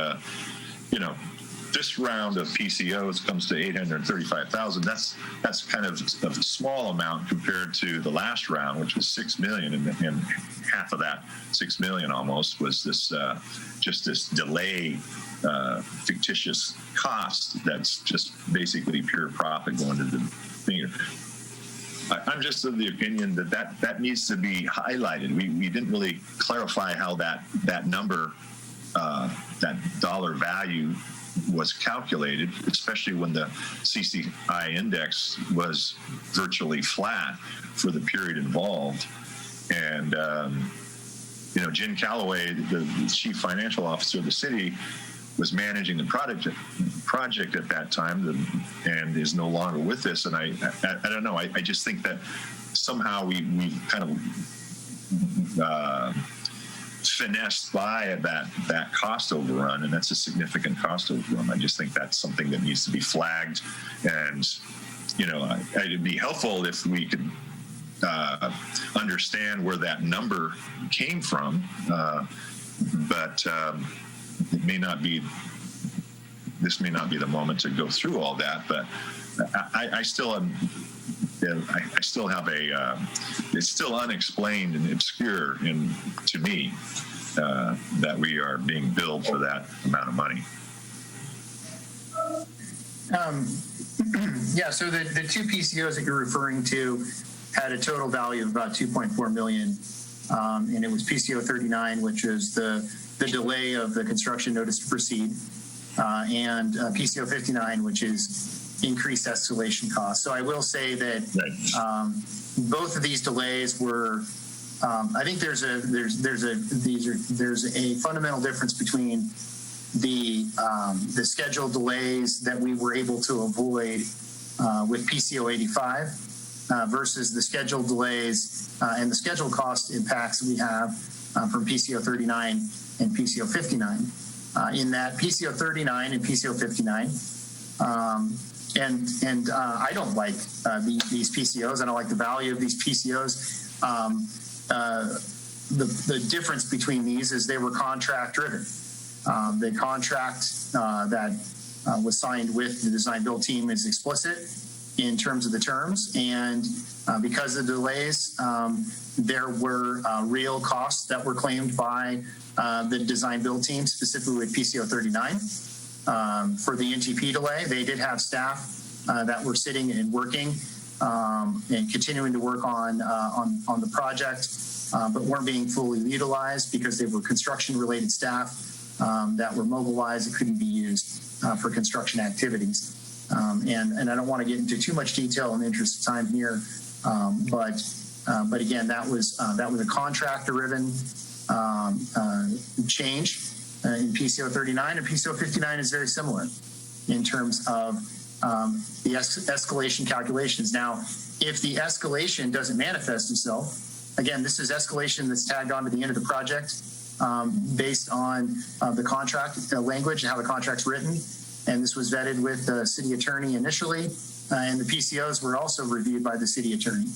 [SPEAKER 4] this round of PCOs comes to $835,000. That's kind of a small amount compared to the last round, which was $6 million, and half of that $6 million almost was this delay. Fictitious cost that's just basically pure profit going to the thing. I'm just of the opinion that needs to be highlighted. We didn't really clarify how that number, that dollar value was calculated, especially when the CCI index was virtually flat for the period involved. And, Jen Calloway, the chief financial officer of the city, was managing the project at that time and is no longer with us. And I don't know. I just think that somehow we kind of finessed by that cost overrun, and that's a significant cost overrun. I just think that's something that needs to be flagged. And, it'd be helpful if we could understand where that number came from. But it may not be. This may not be the moment to go through all that, but I still am. I still have it's still unexplained and obscure to me that we are being billed for that amount of money.
[SPEAKER 11] Yeah. So the two PCOs that you're referring to had a total value of about $2.4 million, and it was PCO 39, which is the delay of the construction notice to proceed, and PCO 59, which is increased escalation costs. So I will say that both of these delays were. I think there's a fundamental difference between the scheduled delays that we were able to avoid with PCO 85 versus the scheduled delays and the schedule cost impacts that we have from PCO 39 and PCO 59. In that PCO 39 and PCO 59, and I don't like these PCOs. I don't like the value of these PCOs. The difference between these is they were contract driven. The contract that was signed with the design build team is explicit, in terms of the terms. And because of the delays, there were real costs that were claimed by the design build team, specifically with PCO 39. For the NTP delay, they did have staff that were sitting and working and continuing to work on the project, but weren't being fully utilized because they were construction-related staff that were mobilized and couldn't be used for construction activities. And I don't want to get into too much detail in the interest of time here, but again, that was a contract-driven change in PCO 39, and PCO 59 is very similar in terms of the escalation calculations. Now, if the escalation doesn't manifest itself, again, this is escalation that's tagged on to the end of the project based on the contract language and how the contract's written. And this was vetted with the city attorney initially, and the PCOs were also reviewed by the city attorney.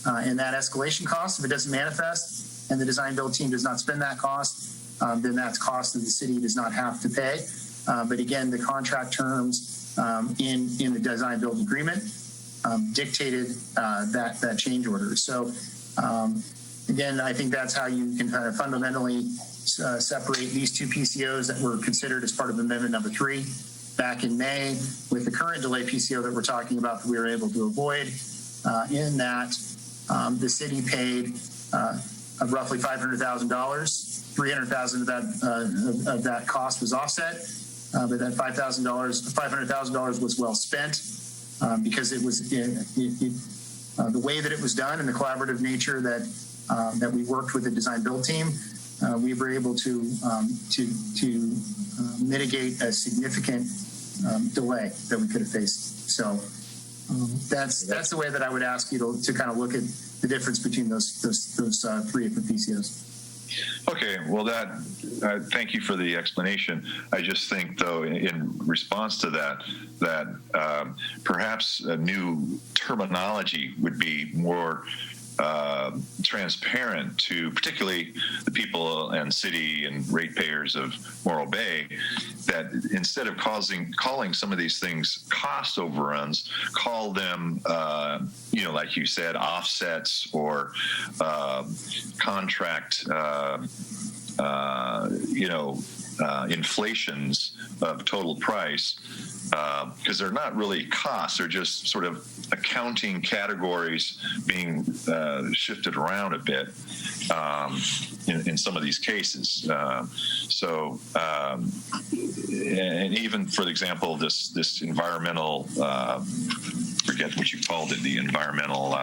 [SPEAKER 11] And that escalation cost, if it doesn't manifest and the design build team does not spend that cost, then that's cost that the city does not have to pay. But again, the contract terms in the design build agreement dictated that change order. So again, I think that's how you can kind of fundamentally separate these two PCOs that were considered as part of Amendment Number 3 back in May with the current delay PCO that we're talking about that we were able to avoid. In that, the city paid roughly $500,000. $300,000 of that cost was offset, but that $500,000 was well spent because it was the way that it was done and the collaborative nature that we worked with the design build team. We were able to mitigate a significant delay that we could have faced. So that's the way that I would ask you to kind of look at the difference between those three different PCOs.
[SPEAKER 4] Okay, well, thank you for the explanation. I just think, though, in response to that perhaps a new terminology would be more transparent to particularly the people and city and ratepayers of Morro Bay, that instead of calling some of these things cost overruns, call them, like you said, offsets or contract, inflations of total price, because they're not really costs. They're just sort of accounting categories being shifted around a bit in some of these cases. And even, for example, this environmental, forget what you called it, the environmental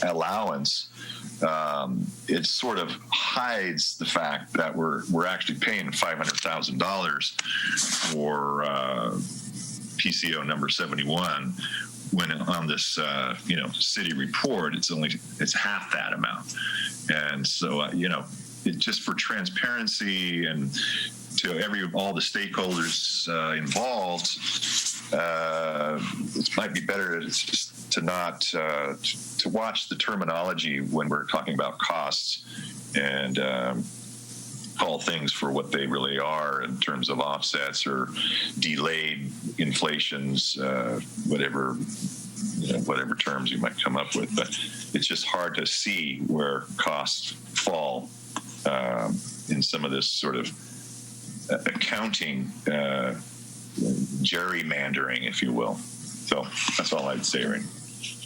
[SPEAKER 4] allowance, it sort of hides the fact that we're actually paying $500,000 for PCO number 71, when on this city report it's half that amount. And so it just, for transparency and to all the stakeholders involved, it might be better to not to watch the terminology when we're talking about costs and call things for what they really are in terms of offsets or delayed inflations, whatever terms you might come up with. But it's just hard to see where costs fall in some of this sort of accounting gerrymandering, if you will. So that's all I'd say, right?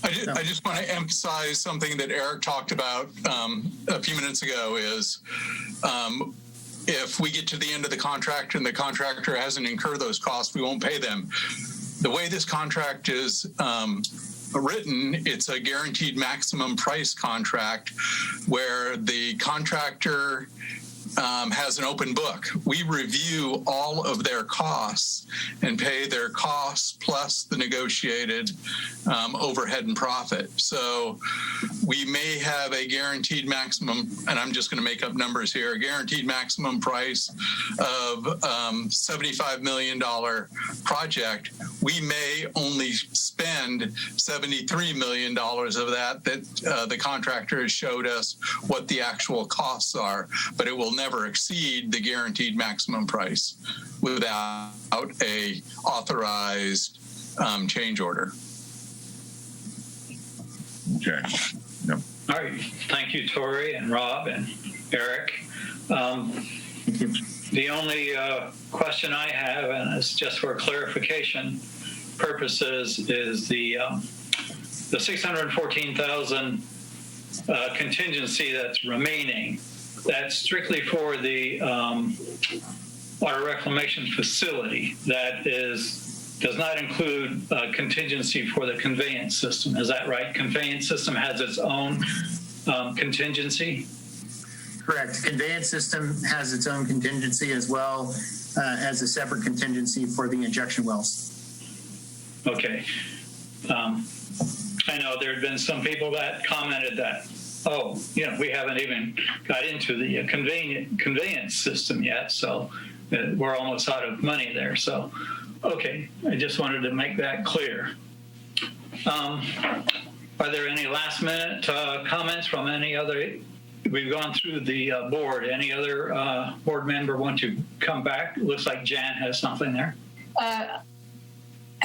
[SPEAKER 10] I just want to emphasize something that Eric talked about a few minutes ago is if we get to the end of the contract and the contractor hasn't incurred those costs, we won't pay them. The way this contract is written, it's a guaranteed maximum price contract where the contractor has an open book. We review all of their costs and pay their costs plus the negotiated overhead and profit. So we may have a guaranteed maximum, and I'm just going to make up numbers here, a guaranteed maximum price of $75 million project. We may only spend $73 million of that the contractor has showed us what the actual costs are, but it will never exceed the guaranteed maximum price without a authorized change order.
[SPEAKER 8] Okay. Yep.
[SPEAKER 2] All right. Thank you, Tori and Rob and Eric. The only question I have, and it's just for clarification purposes, is the 614,000 contingency that's remaining. That's strictly for the water reclamation facility. That does not include contingency for the conveyance system. Is that right? Conveyance system has its own contingency?
[SPEAKER 11] Correct. Conveyance system has its own contingency as well as a separate contingency for the injection wells.
[SPEAKER 2] Okay. I know there had been some people that commented that, oh, we haven't even got into the conveyance system yet, so we're almost out of money there. So, okay, I just wanted to make that clear. Are there any last-minute comments from any other? We've gone through the board. Any other board member want to come back? It looks like Jan has something there.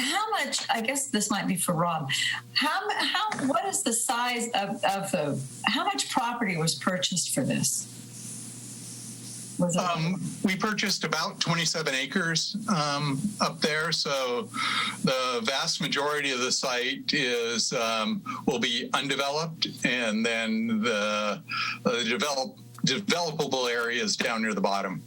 [SPEAKER 5] How much, I guess this might be for Rob, what is the size of how much property was purchased for this?
[SPEAKER 10] We purchased about 27 acres up there, so the vast majority of the site will be undeveloped, and then the developable areas down near the bottom.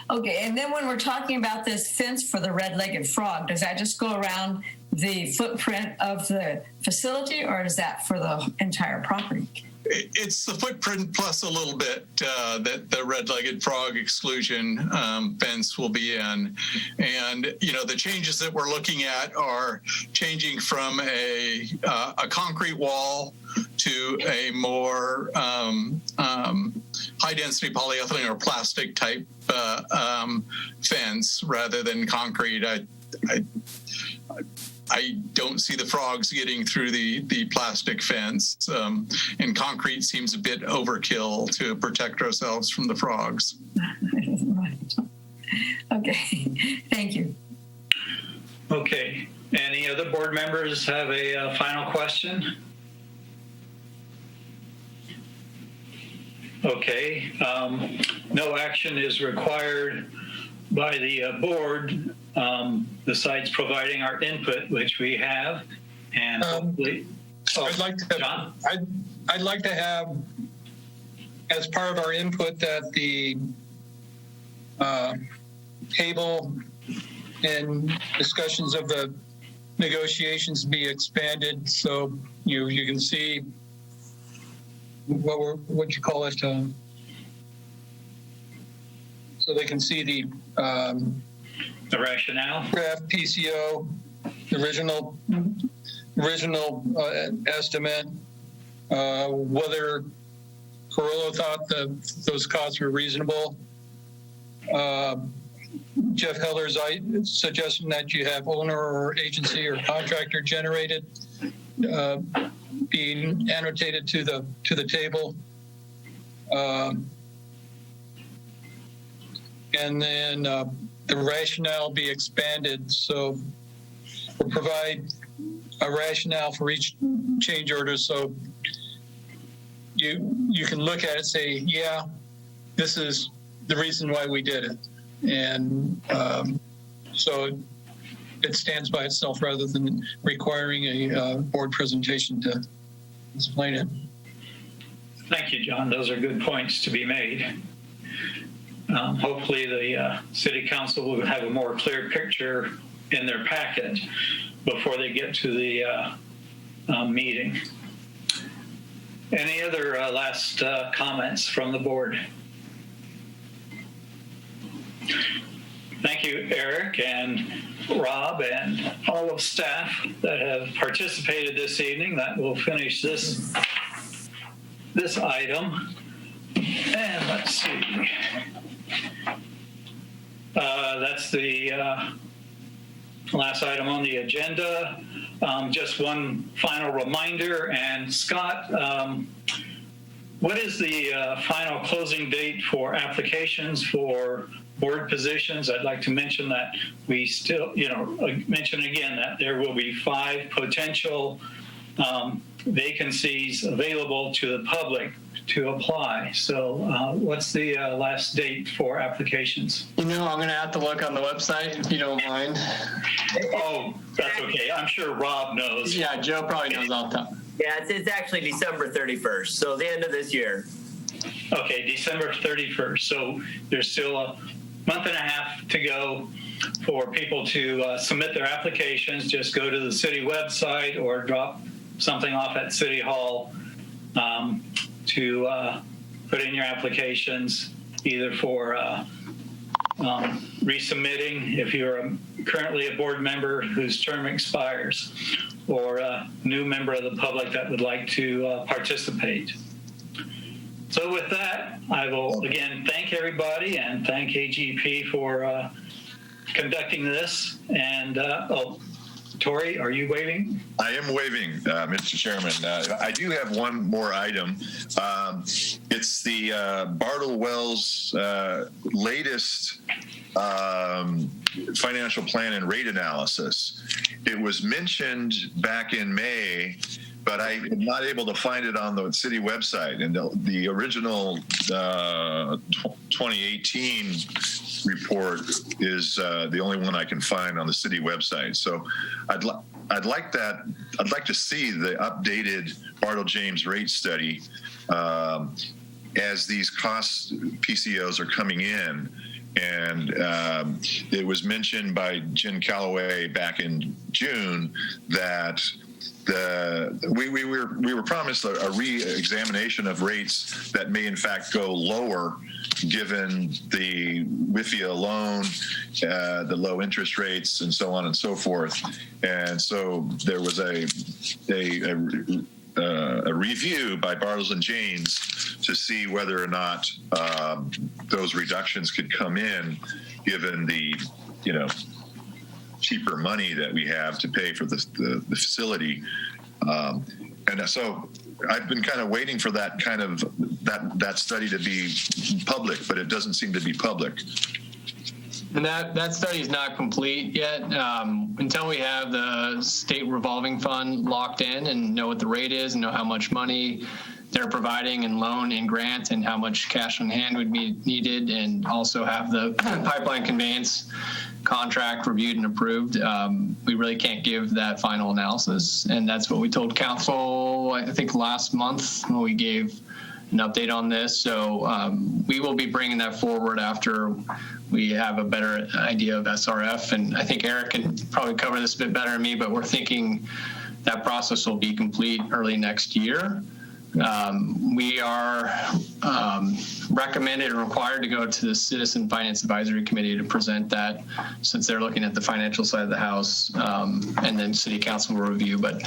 [SPEAKER 5] Okay, and then when we're talking about this fence for the red-legged frog, does that just go around the footprint of the facility, or is that for the entire property?
[SPEAKER 10] It's the footprint plus a little bit that the red-legged frog exclusion fence will be in. And, the changes that we're looking at are changing from a concrete wall to a more high-density polyethylene or plastic type fence rather than concrete. I don't see the frogs getting through the plastic fence, and concrete seems a bit overkill to protect ourselves from the frogs.
[SPEAKER 5] Okay, thank you.
[SPEAKER 2] Okay, any other board members have a final question? Okay, no action is required by the board besides providing our input, which we have, and hopefully,
[SPEAKER 7] I'd like to have, as part of our input, that the table and discussions of the negotiations be expanded, so you can see what you call it, so they can see the
[SPEAKER 2] rationale,
[SPEAKER 7] draft PCO, the original estimate, whether Carollo thought those costs were reasonable. Jeff Heller's suggestion that you have owner or agency or contractor generated being annotated to the table. And then the rationale be expanded, so we'll provide a rationale for each change order, so you can look at it and say, yeah, this is the reason why we did it. And so it stands by itself rather than requiring a board presentation to explain it.
[SPEAKER 2] Thank you, John. Those are good points to be made. Hopefully the City Council will have a more clear picture in their packet before they get to the meeting. Any other last comments from the board? Thank you, Eric and Rob and all of staff that have participated this evening. That will finish this item. And let's see. That's the last item on the agenda. Just one final reminder, and Scott what is the final closing date for applications for board positions? I'd like to mention that we still, mention again that there will be 5 potential vacancies available to the public to apply. So what's the last date for applications?
[SPEAKER 13] I'm going to have to look on the website if you don't mind.
[SPEAKER 2] Oh, that's okay. I'm sure Rob knows.
[SPEAKER 13] Yeah, Joe probably knows off the top.
[SPEAKER 6] Yeah, it's actually December 31st, so the end of this year.
[SPEAKER 2] Okay, December 31st. So there's still a month and a half to go for people to submit their applications. Just go to the city website or drop something off at City Hall to put in your applications, either for resubmitting if you're currently a board member whose term expires, or a new member of the public that would like to participate. So with that, I will again thank everybody and thank AGP for conducting this. And Tori, are you waving?
[SPEAKER 4] I am waving, Mr. Chairman. I do have one more item. It's the Bartle Wells latest financial plan and rate analysis. It was mentioned back in May, but I am not able to find it on the city website. And the original 2018 report is the only one I can find on the city website. So I'd like to see the updated Bartle James rate study as these cost PCOs are coming in. And it was mentioned by Jen Calloway back in June that we were promised a re-examination of rates that may in fact go lower given the WIFIA loan, the low interest rates, and so on and so forth. And so there was a review by Bartles and James to see whether or not those reductions could come in, given the cheaper money that we have to pay for the facility. And so I've been kind of waiting for that that study to be public, but it doesn't seem to be public.
[SPEAKER 13] And that study is not complete yet. Until we have the state revolving fund locked in and know what the rate is and know how much money they're providing in loan and grant and how much cash on hand would be needed, and also have the pipeline conveyance contract reviewed and approved, we really can't give that final analysis. And that's what we told council, I think last month, when we gave an update on this. So we will be bringing that forward after we have a better idea of SRF. And I think Eric can probably cover this a bit better than me, but we're thinking that process will be complete early next year. We are recommended and required to go to the Citizen Finance Advisory Committee to present that, since they're looking at the financial side of the house, and then City Council will review. But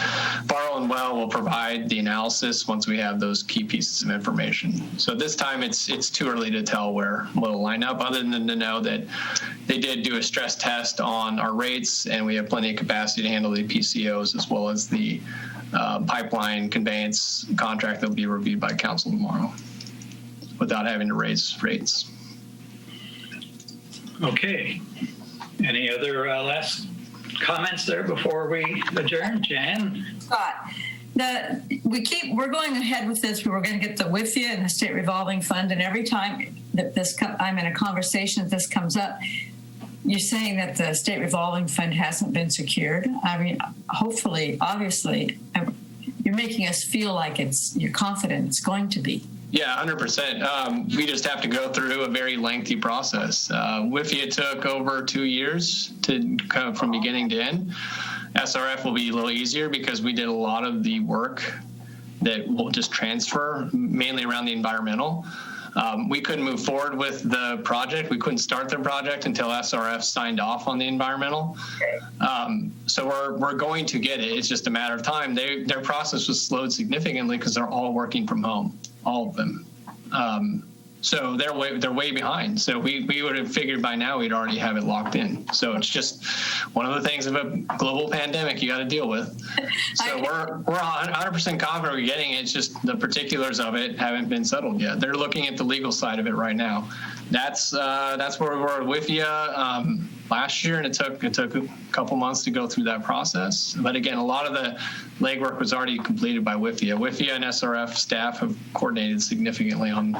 [SPEAKER 13] Bartle and Well will provide the analysis once we have those key pieces of information. So this time it's too early to tell where we'll line up, other than to know that they did do a stress test on our rates, and we have plenty of capacity to handle the PCOs, as well as the pipeline conveyance contract that will be reviewed by council tomorrow, without having to raise rates.
[SPEAKER 2] Okay. Any other last comments there before we adjourn? Jan?
[SPEAKER 5] Scott, we're going ahead with this. We're going to get the WIFIA and the state revolving fund, and every time that I'm in a conversation that this comes up, you're saying that the state revolving fund hasn't been secured. I mean, hopefully, obviously, you're making us feel like you're confident it's going to be.
[SPEAKER 13] Yeah, 100%. We just have to go through a very lengthy process. WIFIA took over 2 years to come from beginning to end. SRF will be a little easier because we did a lot of the work that will just transfer, mainly around the environmental. We couldn't move forward with the project. We couldn't start the project until SRF signed off on the environmental. So we're going to get it. It's just a matter of time. Their process was slowed significantly because they're all working from home, all of them. So they're way behind. So we would have figured by now we'd already have it locked in. So it's just one of the things of a global pandemic you got to deal with. So we're 100% confident we're getting it. It's just the particulars of it haven't been settled yet. They're looking at the legal side of it right now. That's where we were with you last year, and it took a couple months to go through that process. But again, a lot of the legwork was already completed by WIFIA. WIFIA and SRF staff have coordinated significantly on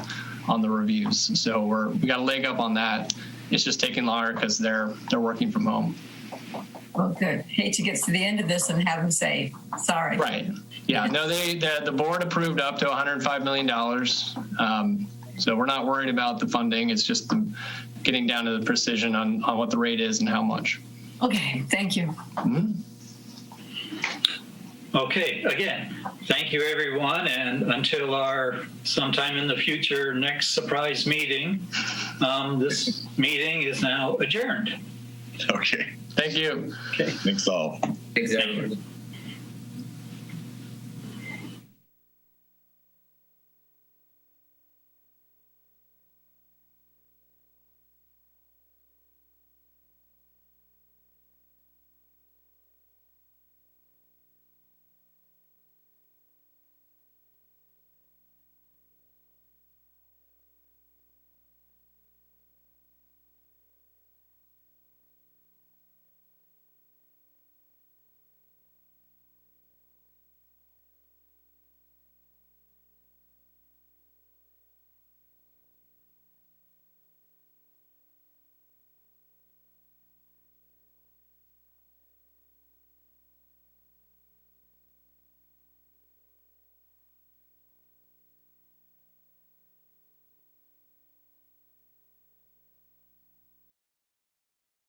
[SPEAKER 13] the reviews, so we got a leg up on that. It's just taking longer because they're working from home.
[SPEAKER 5] Well, good. Hate to get to the end of this and have them say sorry.
[SPEAKER 13] Right. Yeah. No, the board approved up to $105 million. So we're not worried about the funding. It's just getting down to the precision on what the rate is and how much.
[SPEAKER 5] Okay. Thank you.
[SPEAKER 13] Mm-hmm.
[SPEAKER 2] Okay, again, thank you, everyone. And until our sometime in the future next surprise meeting, this meeting is now adjourned.
[SPEAKER 8] Okay.
[SPEAKER 13] Thank you.
[SPEAKER 2] Okay.
[SPEAKER 8] Thanks all.
[SPEAKER 6] Thanks, everyone.